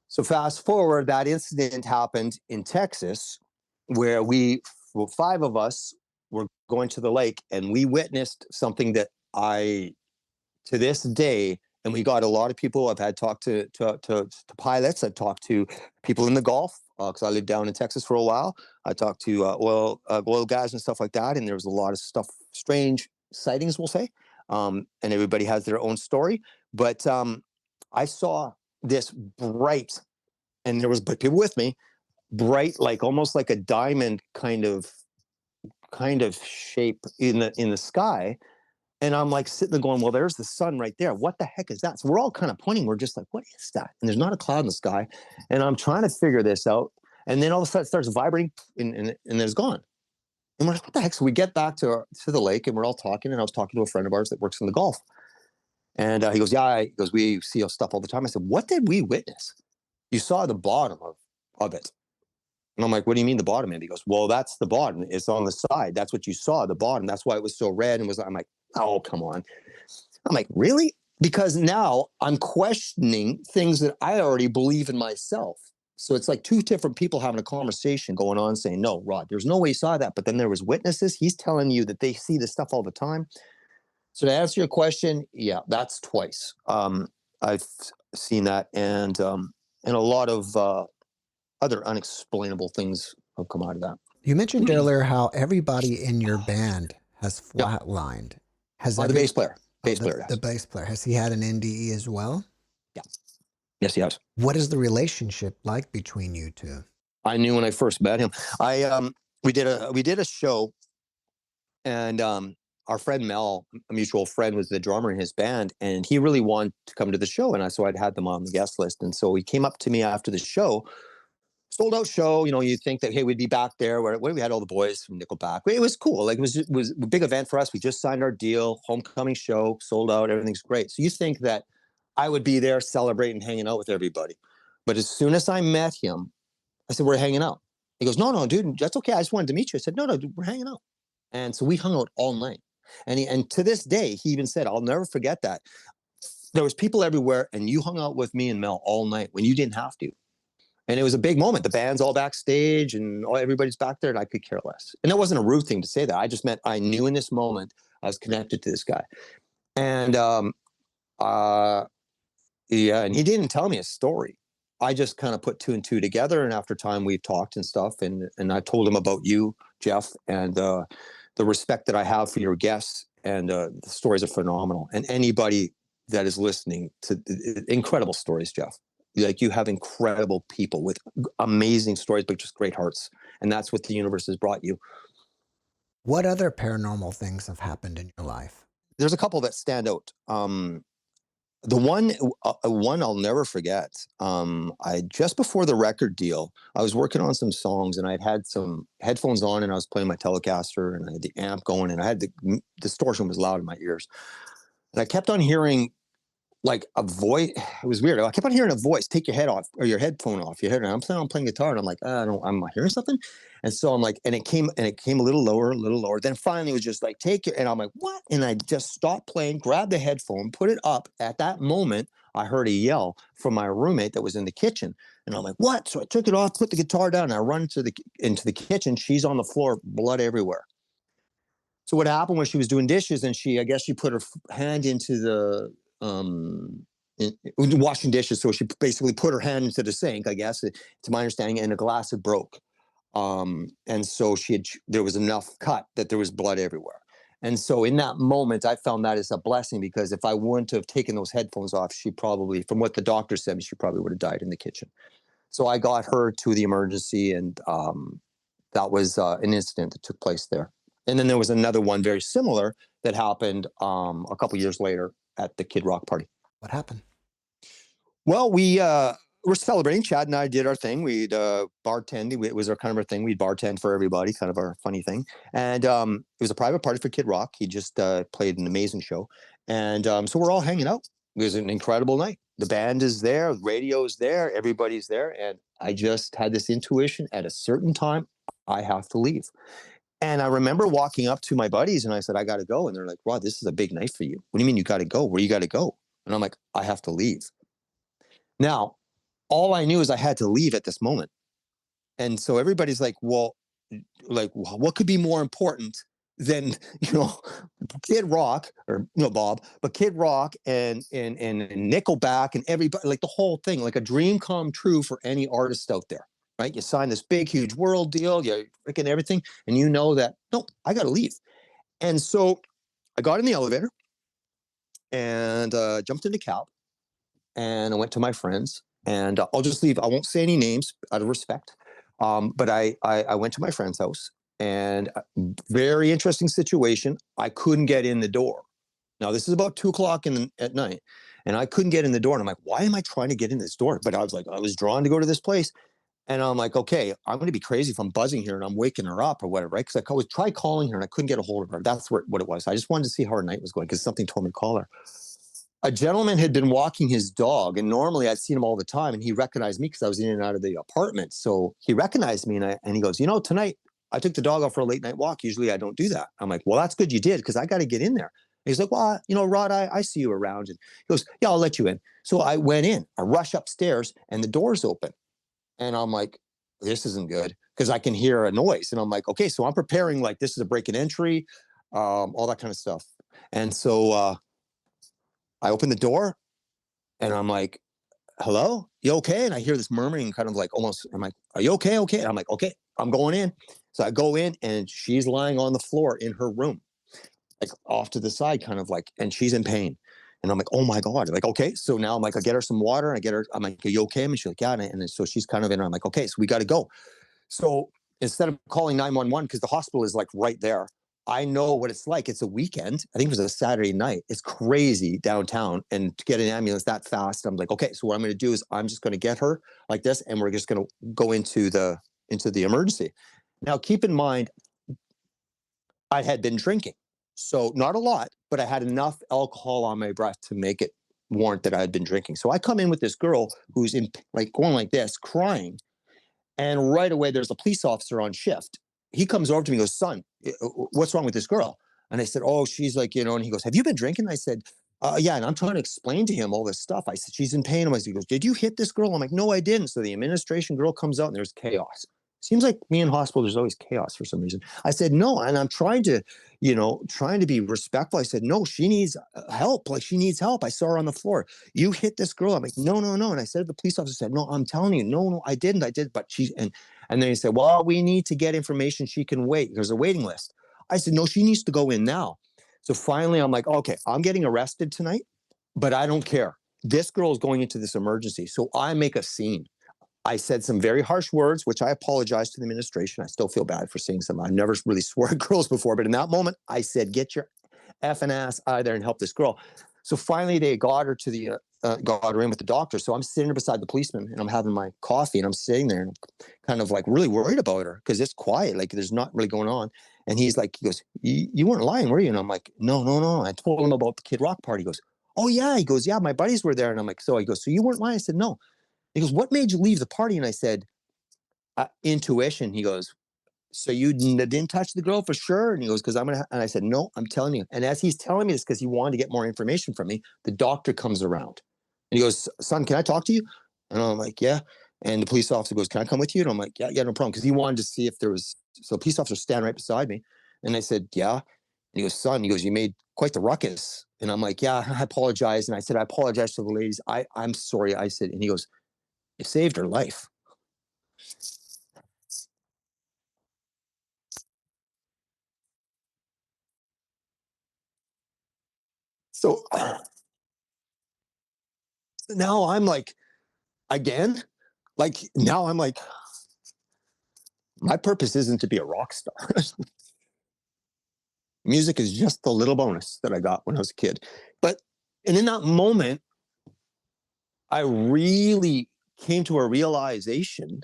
C: So fast forward, that incident happened in Texas where five of us were going to the lake and we witnessed something that to this day, and we got a lot of people. I've had talked to pilots. I've talked to people in the Gulf because I lived down in Texas for a while. I talked to oil guys and stuff like that. And there was a lot of stuff, strange sightings, we'll say. And everybody has their own story. But I saw this bright, and there was people with me, bright, like almost like a diamond kind of shape in the sky. And I'm like sitting there going, well, there's the sun right there. What the heck is that? So we're all kind of pointing. We're just like, what is that? And there's not a cloud in the sky. And I'm trying to figure this out. And then all of a sudden it starts vibrating and it's gone. And we're like, what the heck? So we get back to the lake and we're all talking. And I was talking to a friend of ours that works in the Gulf. And he goes, yeah. He goes, we see stuff all the time. I said, what did we witness? You saw the bottom of it. And I'm like, what do you mean the bottom end? He goes, well, that's the bottom. It's on the side. That's what you saw, the bottom. That's why it was so red. And I'm like, oh, come on. I'm like, really? Because now I'm questioning things that I already believe in myself. So it's like two different people having a conversation going on saying, no, Rod, there's no way you saw that. But then there was witnesses. He's telling you that they see this stuff all the time. So to answer your question, yeah, that's twice. I've seen that. And a lot of other unexplainable things have come out of that.
B: You mentioned earlier how everybody in your band has flatlined. Has
C: the bass player.
B: The bass player. Has he had an NDE as well?
C: Yeah. Yes, he has.
B: What is the relationship like between you two?
C: I knew when I first met him. We did a show, and our friend Mel, a mutual friend, was the drummer in his band, and he really wanted to come to the show, and so I'd had them on the guest list, and so he came up to me after the show. Sold out show, you'd think that, hey, we'd be back there where we had all the boys from Nickelback. It was cool. Like it was a big event for us. We just signed our deal, homecoming show, sold out, everything's great. So you think that I would be there celebrating, hanging out with everybody. But as soon as I met him, I said, we're hanging out. He goes, no, dude, that's okay. I just wanted to meet you. I said, no, dude, we're hanging out. And so we hung out all night. And to this day, he even said, I'll never forget that. There was people everywhere, and you hung out with me and Mel all night when you didn't have to. And it was a big moment. The band's all backstage and everybody's back there, and I could care less. And that wasn't a rude thing to say that. I just meant I knew in this moment I was connected to this guy. And yeah, and he didn't tell me a story. I just kind of put two and two together. And after time, we've talked and stuff. And I told him about you, Jeff, and the respect that I have for your guests. And the stories are phenomenal. And anybody that is listening to incredible stories, Jeff. Like, you have incredible people with amazing stories, but just great hearts. And that's what the universe has brought you.
B: What other paranormal things have happened in your life?
C: There's a couple that stand out. The one I'll never forget. I just before the record deal, I was working on some songs, and I'd had some headphones on, and I was playing my Telecaster, and I had the amp going, and I had the distortion was loud in my ears, and I kept on hearing like a voice. It was weird. I kept on hearing a voice, take your head off or your headphone off your head. And I'm playing guitar, and I'm like, I'm hearing something. And so I'm like, and it came a little lower. Then finally it was just like, take it. And I'm like, what? And I just stopped playing, grabbed the headphone, put it up. At that moment, I heard a yell from my roommate that was in the kitchen. And I'm like, what? So I took it off, put the guitar down, and I run into the kitchen. She's on the floor, blood everywhere. So what happened was she was doing dishes, and I guess she put her hand into the washing dishes. So she basically put her hand into the sink, I guess, to my understanding, and a glass had broke. And so there was enough cut that there was blood everywhere. And so in that moment, I found that as a blessing, because if I wouldn't have taken those headphones off, she probably, from what the doctor said, she probably would have died in the kitchen. So I got her to the emergency, and that was an incident that took place there. And then there was another one very similar that happened a couple years later at the Kid Rock party.
B: What happened?
C: Well, we were celebrating. Chad and I did our thing. We'd bartend. It was our kind of our thing. We'd bartend for everybody, kind of our funny thing. And it was a private party for Kid Rock. He just played an amazing show. And so we're all hanging out. It was an incredible night. The band is there. The radio is there. Everybody's there. And I just had this intuition at a certain time, I have to leave. And I remember walking up to my buddies, and I said, I got to go. And they're like, Rod, this is a big night for you. What do you mean you got to go? Where you got to go? And I'm like, I have to leave. Now, all I knew is I had to leave at this moment. And so everybody's like, well, like, what could be more important than, Kid Rock, or, Bob, but Kid Rock and Nickelback and everybody, like the whole thing, like a dream come true for any artist out there. Right? You sign this big, huge world deal, you freaking everything, and you know that, no, I got to leave. And so I got in the elevator and jumped into cab, and I went to my friends, and I'll just leave. I won't say any names out of respect. But I went to my friend's house, and very interesting situation. I couldn't get in the door. Now, this is about 2:00 at night, and I couldn't get in the door. And I'm like, why am I trying to get in this door? But I was drawn to go to this place. And I'm like, okay, I'm going to be crazy if I'm buzzing here and I'm waking her up or whatever, right? Because I was try calling her and I couldn't get a hold of her. That's what it was. I just wanted to see how her night was going, because something told me to call her. A gentleman had been walking his dog, and normally I'd seen him all the time, and he recognized me because I was in and out of the apartment. So he recognized me, and he goes, tonight I took the dog out for a late night walk. Usually I don't do that. I'm like, well, that's good you did, because I got to get in there. And he's like, well, Rod, I see you around. And he goes, yeah, I'll let you in. So I went in. I rush upstairs, and the door's open. And I'm like, this isn't good, because I can hear a noise. And I'm like, okay, so I'm preparing like this is a break and entry, all that kind of stuff. And so I open the door, and I'm like, hello, you okay? And I hear this murmuring, kind of like almost, I'm like, are you okay? Okay. And I'm like, okay, I'm going in. So I go in, and she's lying on the floor in her room, like off to the side, kind of like, and she's in pain. And I'm like, oh my God. Like, okay. So now I'm like, I get her some water, and I'm like, are you okay? And she's like, yeah. And so she's kind of in, I'm like, okay, so we got to go. So instead of calling 911, because the hospital is like right there, I know what it's like. It's a weekend. I think it was a Saturday night. It's crazy downtown. And to get an ambulance that fast, I'm like, okay, so what I'm going to do is I'm just going to get her like this, and we're just going to go into the emergency. Now, keep in mind, I had been drinking. So not a lot, but I had enough alcohol on my breath to make it warrant that I had been drinking. So I come in with this girl who's in like going like this, crying. And right away, there's a police officer on shift. He comes over to me and goes, son, what's wrong with this girl? And I said, oh, she's like, and he goes, have you been drinking? I said, yeah. And I'm trying to explain to him all this stuff. I said, she's in pain. He goes, did you hit this girl? I'm like, no, I didn't. So the administration girl comes out and there's chaos. Seems like me in hospital, there's always chaos for some reason. I said, no. And I'm trying to, trying to be respectful. I said, no, she needs help. Like she needs help. I saw her on the floor. You hit this girl. I'm like, no, no, no. And I said, the police officer said, no, I'm telling you, no, I didn't. I did. But and then he said, well, we need to get information. She can wait. There's a waiting list. I said, no, she needs to go in now. So finally, I'm like, okay, I'm getting arrested tonight, but I don't care. This girl is going into this emergency. So I make a scene. I said some very harsh words, which I apologize to the administration. I still feel bad for saying some. I've never really swore at girls before, but in that moment, I said, get your effing ass out of there and help this girl. So finally, they got her to the got her in with the doctor. So I'm sitting there beside the policeman and I'm having my coffee and I'm sitting there and kind of like really worried about her because it's quiet, like there's not really going on. And he goes, you weren't lying, were you? And I'm like, no. I told him about the Kid Rock party. He goes, oh yeah. He goes, yeah, my buddies were there. And I'm like, so he goes, so you weren't lying? I said, no. He goes, what made you leave the party? And I said, intuition. He goes, so you didn't touch the girl for sure? And he goes, because and I said, no, I'm telling you. And as he's telling me this, because he wanted to get more information from me, the doctor comes around and he goes, son, can I talk to you? And I'm like, yeah. And the police officer goes, can I come with you? And I'm like, yeah, no problem. Because he wanted to see if there was, so the police officer standing right beside me. And I said, yeah. And he goes, son, you made quite the ruckus. And I'm like, yeah, I apologize. And I said, I apologize to the ladies. I'm sorry. I said, and he goes, it saved her life. So now I'm like, again, like now I'm like, my purpose isn't to be a rock star. Music is just the little bonus that I got when I was a kid. And in that moment, I really came to a realization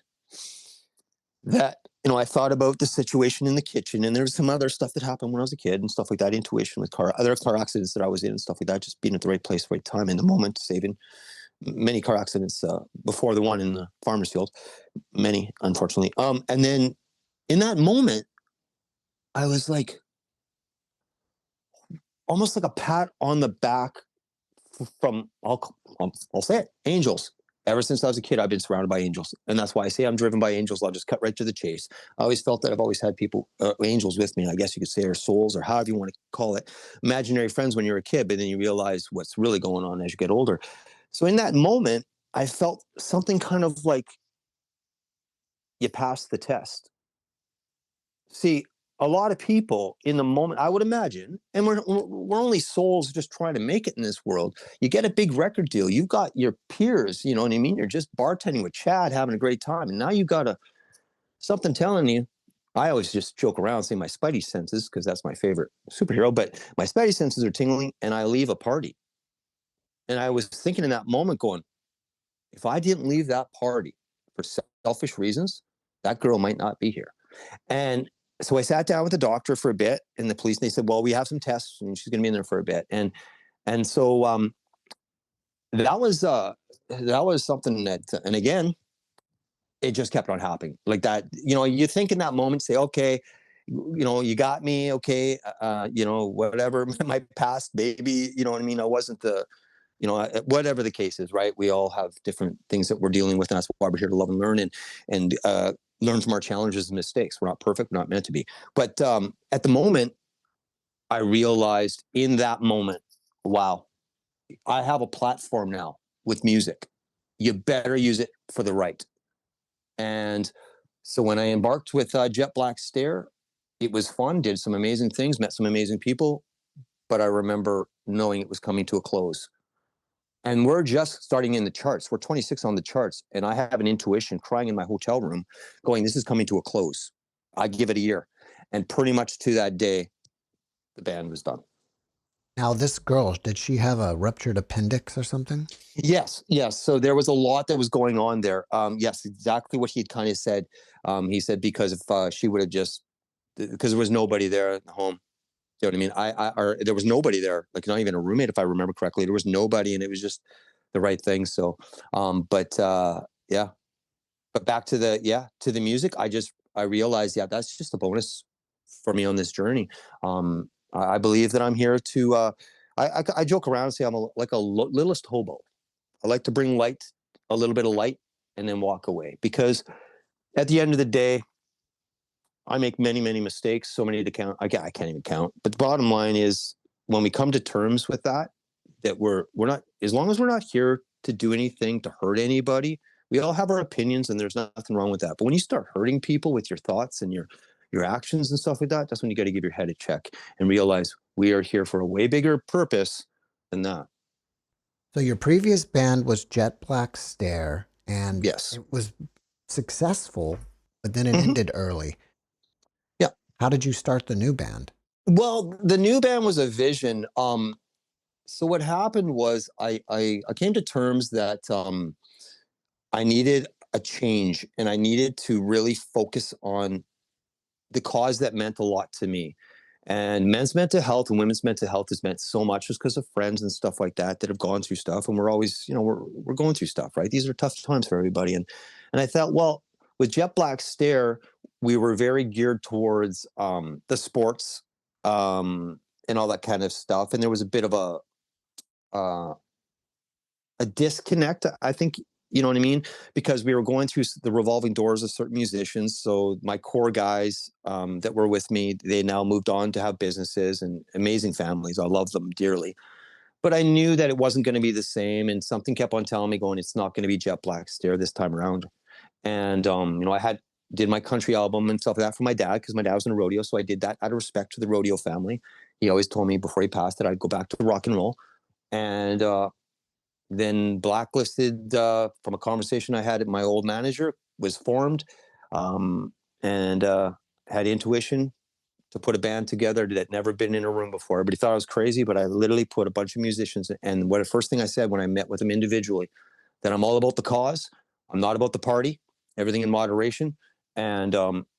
C: that, I thought about the situation in the kitchen and there was some other stuff that happened when I was a kid and stuff like that, intuition with other car accidents that I was in and stuff like that, just being at the right place, right time in the moment, saving many car accidents before the one in the farmer's field, many, unfortunately. And then in that moment, I was like, almost like a pat on the back from, I'll say it, angels. Ever since I was a kid, I've been surrounded by angels. And that's why I say I'm driven by angels. I'll just cut right to the chase. I always felt that I've always had people, angels with me, I guess you could say, or souls, or however you want to call it, imaginary friends when you're a kid, but then you realize what's really going on as you get older. So in that moment, I felt something kind of like, you passed the test. See, a lot of people in the moment, I would imagine, and we're only souls just trying to make it in this world. You get a big record deal. You've got your peers, you know what I mean? You're just bartending with Chad, having a great time. And now you've got something telling you. I always just joke around saying my spidey senses, because that's my favorite superhero, but my spidey senses are tingling and I leave a party. And I was thinking in that moment going, if I didn't leave that party for selfish reasons, that girl might not be here. And so I sat down with the doctor for a bit and the police, and they said, well, we have some tests and she's going to be in there for a bit. And so that was something that, and again, it just kept on happening like that. You think in that moment, say, okay, you got me. Okay. Whatever my past, maybe, you know what I mean? I wasn't whatever the case is, right? We all have different things that we're dealing with. And that's why we're here to love and learn and learn from our challenges and mistakes. We're not perfect, we're not meant to be. But at the moment, I realized in that moment, wow, I have a platform now with music. You better use it for the right. And so when I embarked with Jet Black Stare, it was fun, did some amazing things, met some amazing people. But I remember knowing it was coming to a close. And we're just starting in the charts. We're 26 on the charts. And I have an intuition crying in my hotel room going, this is coming to a close. I give it a year. And pretty much to that day, the band was done.
B: Now, this girl, did she have a ruptured appendix or something?
C: Yes. So there was a lot that was going on there. Yes, exactly what he had kind of said. He said because if she would have just, because there was nobody there at home. You know what I mean? Or there was nobody there, like not even a roommate, if I remember correctly. There was nobody, and it was just the right thing. So, yeah. But back to the music. I realized, yeah, that's just a bonus for me on this journey. I believe that I'm here to. I joke around and say I'm like a littlest hobo. I like to bring light, a little bit of light, and then walk away. Because at the end of the day, I make many, many mistakes, so many to count. I can't even count. But the bottom line is, when we come to terms with that, that we're not, as long as we're not here to do anything to hurt anybody. We all have our opinions, and there's nothing wrong with that. But when you start hurting people with your thoughts and your actions and stuff like that, that's when you got to give your head a check and realize we are here for a way bigger purpose than that.
B: So your previous band was Jet Black Stare, and
C: Yes.
B: it was successful, but then it
C: Mhm.
B: ended early.
C: Yeah.
B: How did you start the new band?
C: Well, the new band was a vision. So what happened was I came to terms that I needed a change, and I needed to really focus on the cause that meant a lot to me. And men's mental health and women's mental health has meant so much, just because of friends and stuff like that that have gone through stuff, and we're always, we're going through stuff, right? These are tough times for everybody, and I thought, well, with Jet Black Stare, we were very geared towards the sports, and all that kind of stuff, and there was a bit of uh, a disconnect, I think. You know what I mean? Because we were going through the revolving doors of certain musicians. So my core guys that were with me, they now moved on to have businesses and amazing families. I love them dearly. But I knew that it wasn't going to be the same. And something kept on telling me, going, it's not going to be Jet Black Stare this time around. And, did my country album and stuff like that for my dad, because my dad was in a rodeo. So I did that out of respect to the rodeo family. He always told me before he passed that I'd go back to rock and roll. And then Blacklisted, from a conversation I had at my old manager, was formed, and had intuition to put a band together that had never been in a room before. Everybody thought I was crazy, but I literally put a bunch of musicians. And what the first thing I said when I met with them individually, that I'm all about the cause. I'm not about the party. Everything in moderation. And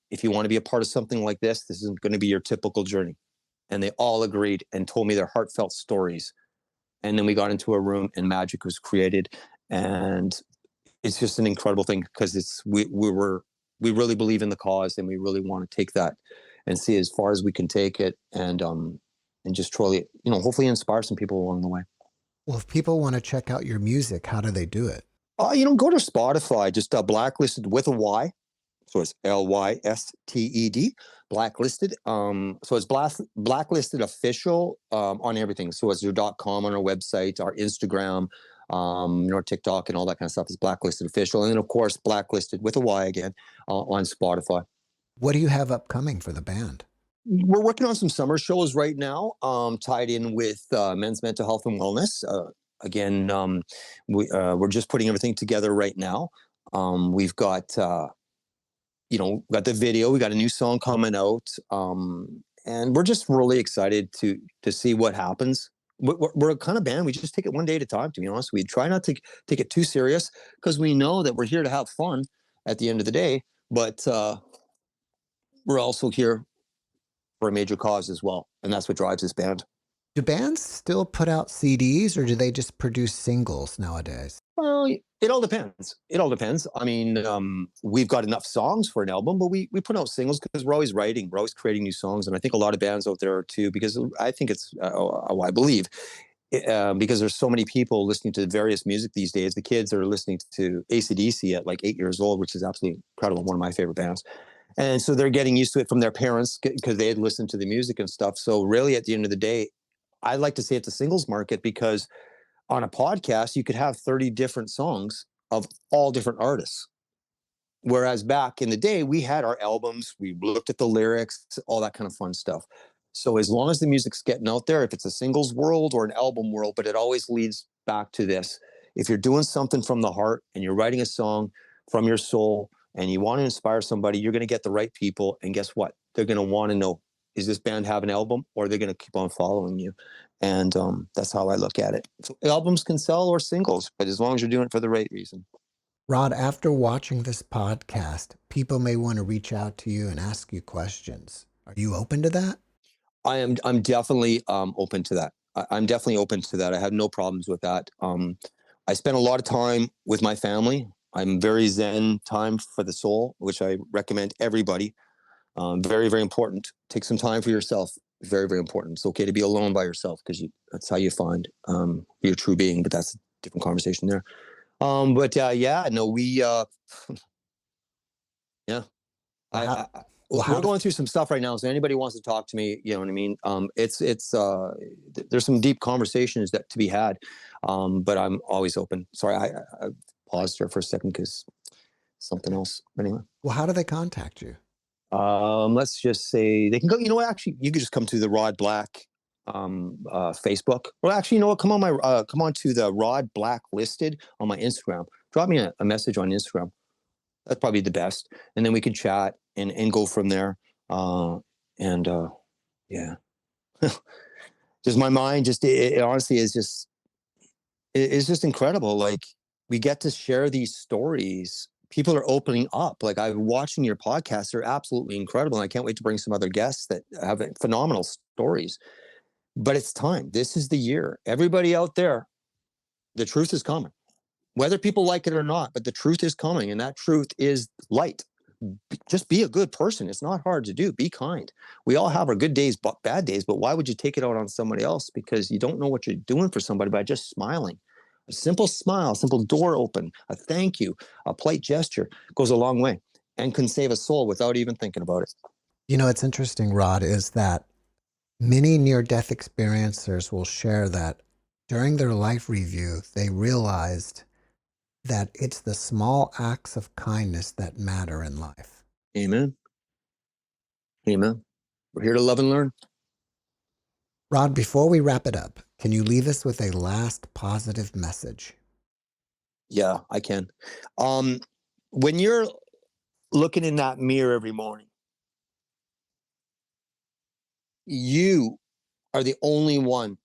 C: if you want to be a part of something like this isn't going to be your typical journey. And they all agreed and told me their heartfelt stories. And then we got into a room, and magic was created. And it's just an incredible thing, because we really believe in the cause, and we really want to take that and see as far as we can take it, and just truly, hopefully inspire some people along the way.
B: Well, if people want to check out your music, how do they do it?
C: Go to Spotify, just Blacklisted with a Y. So it's Lysted, Blacklisted. So it's Blacklisted official on everything. So it's your .com on our website, our Instagram, our TikTok, and all that kind of stuff is Blacklisted official. And then of course Blacklisted with a Y again on Spotify.
B: What do you have upcoming for the band?
C: We're working on some summer shows right now, tied in with men's mental health and wellness. Again, we're just putting everything together right now. We've got got the video. We got a new song coming out, and we're just really excited to see what happens. We're a kind of band. We just take it one day at a time. To be honest, we try not to take it too serious, because we know that we're here to have fun at the end of the day. But we're also here for a major cause as well, and that's what drives this band.
B: Do bands still put out CDs, or do they just produce singles nowadays?
C: Well, it all depends. It all depends. I mean, we've got enough songs for an album, but we put out singles because we're always writing, we're always creating new songs, and I think a lot of bands out there are too. Because I think it's, I believe, because there's so many people listening to various music these days. The kids are listening to AC/DC at like 8 years old, which is absolutely incredible. One of my favorite bands. And so they're getting used to it from their parents, because they had listened to the music and stuff. So really, at the end of the day, I like to say it's a singles market, because on a podcast, you could have 30 different songs of all different artists. Whereas back in the day, we had our albums, we looked at the lyrics, all that kind of fun stuff. So as long as the music's getting out there, if it's a singles world or an album world, but it always leads back to this. If you're doing something from the heart and you're writing a song from your soul and you want to inspire somebody, you're going to get the right people. And guess what? They're going to want to know, is this band have an album, or they're going to keep on following you? And that's how I look at it. So albums can sell, or singles, but as long as you're doing it for the right reason.
B: Rod, after watching this podcast, people may want to reach out to you and ask you questions. Are you open to that?
C: I'm definitely open to that. I'm definitely open to that. I have no problems with that. I spend a lot of time with my family. I'm very Zen time for the soul, which I recommend everybody. Very, very important. Take some time for yourself. Very, very important. It's okay to be alone by yourself because that's how you find your true being. But that's a different conversation there. Yeah, no, yeah.
B: Well, how,
C: I
B: well, how
C: we're
B: do,
C: going through some stuff right now. So anybody wants to talk to me, you know what I mean? There's some deep conversations that to be had. But I'm always open. Sorry, I paused there for a second because something else. Anyway,
B: well, how do they contact you?
C: let's just say they can go. You know what? Actually, you could just come to the Rod Black Facebook. Well, actually, you know what? Come on to the Rod Black Listed on my Instagram. Drop me a message on Instagram. That's probably the best, and then we can chat and go from there. And Yeah, just my mind just it honestly is just it's just incredible. Like we get to share these stories. People are opening up. Like I'm watching your podcast; they're absolutely incredible, and I can't wait to bring some other guests that have phenomenal stories. But it's time. This is the year. Everybody out there, the truth is coming, whether people like it or not. But the truth is coming, and that truth is light. Just be a good person. It's not hard to do. Be kind. We all have our good days, but bad days. But why would you take it out on somebody else? Because you don't know what you're doing for somebody by just smiling. A simple smile, a simple door open, a thank you, a polite gesture goes a long way and can save a soul without even thinking about it.
B: You know, it's interesting, Rod, is that many near-death experiencers will share that during their life review, they realized that it's the small acts of kindness that matter in life.
C: Amen. Amen. We're here to love and learn.
B: Rod, before we wrap it up, can you leave us with a last positive message?
C: Yeah, I can. When you're looking in that mirror every morning, you are the only one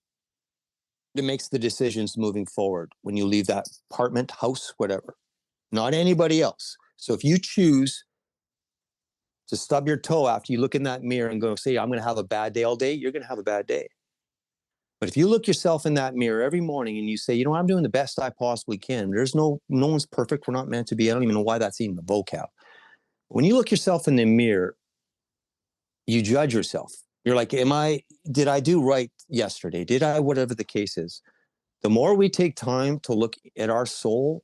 C: that makes the decisions moving forward when you leave that apartment, house, whatever, not anybody else. So if you choose to stub your toe after you look in that mirror and go, say, I'm going to have a bad day all day, you're going to have a bad day. But if you look yourself in that mirror every morning and you say, you know, I'm doing the best I possibly can. There's no one's perfect. We're not meant to be. I don't even know why that's even a vocab. When you look yourself in the mirror, you judge yourself. You're like, did I do right yesterday? Did I, whatever the case is? The more we take time to look at our soul,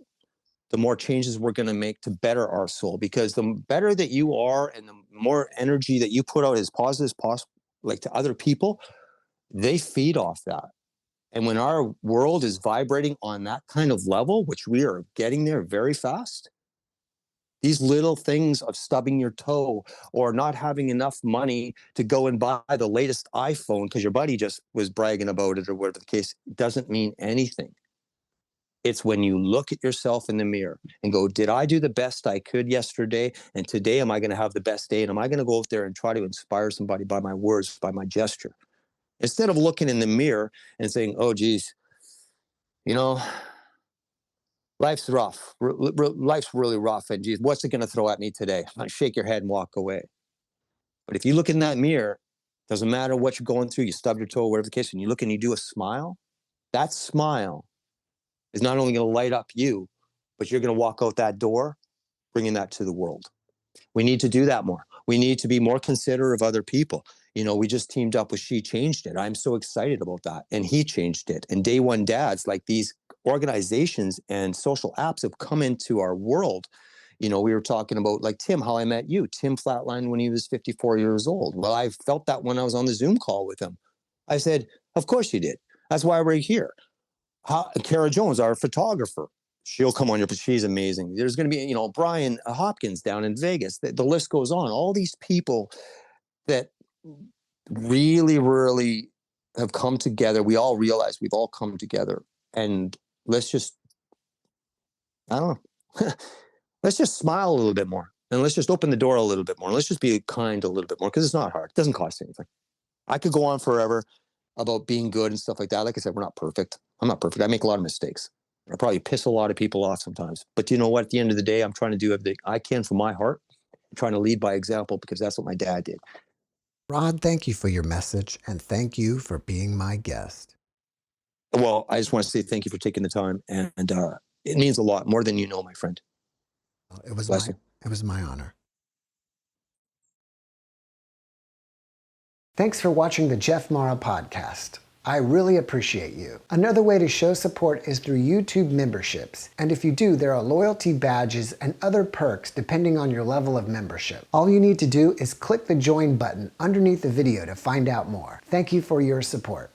C: the more changes we're going to make to better our soul. Because the better that you are and the more energy that you put out as positive as possible, like to other people, they feed off that. And when our world is vibrating on that kind of level, which we are getting there very fast, these little things of stubbing your toe or not having enough money to go and buy the latest iPhone because your buddy just was bragging about it or whatever the case, doesn't mean anything. It's when you look at yourself in the mirror and go, did I do the best I could yesterday? And today, am I going to have the best day? And am I going to go out there and try to inspire somebody by my words, by my gesture? Instead of looking in the mirror and saying, oh, geez, you know, life's rough. Life's really rough. And geez, what's it going to throw at me today? Shake your head and walk away. But if you look in that mirror, doesn't matter what you're going through, you stub your toe, whatever the case, and you look and you do a smile, that smile is not only going to light up you, but you're going to walk out that door bringing that to the world. We need to do that more. We need to be more considerate of other people. You know, we just teamed up with She Changed It. I'm so excited about that. And he changed it. And Day One Dads, like these organizations and social apps have come into our world. You know, we were talking about like Tim, how I met you. Tim flatlined when he was 54 years old. Well, I felt that when I was on the Zoom call with him. I said, of course you did. That's why we're here. Kara Jones, our photographer, she'll come on here, but she's amazing. There's going to be, you know, Brian Hopkins down in Vegas. The list goes on. All these people that really, really have come together. We all realize we've all come together. And let's just, I don't know, let's just smile a little bit more. And let's just open the door a little bit more. Let's just be kind a little bit more because it's not hard. It doesn't cost anything. I could go on forever about being good and stuff like that. Like I said, we're not perfect. I'm not perfect. I make a lot of mistakes. I probably piss a lot of people off sometimes. But you know what? At the end of the day, I'm trying to do everything I can from my heart. I'm trying to lead by example because that's what my dad did.
B: Rod, thank you for your message, and thank you for being my guest.
C: Well, I just want to say thank you for taking the time, and it means a lot, more than you know, my friend.
B: It was
C: Bless you.
B: my honor. Thanks for watching the JeffMara podcast. I really appreciate you. Another way to show support is through YouTube memberships. And if you do, there are loyalty badges and other perks depending on your level of membership. All you need to do is click the join button underneath the video to find out more. Thank you for your support.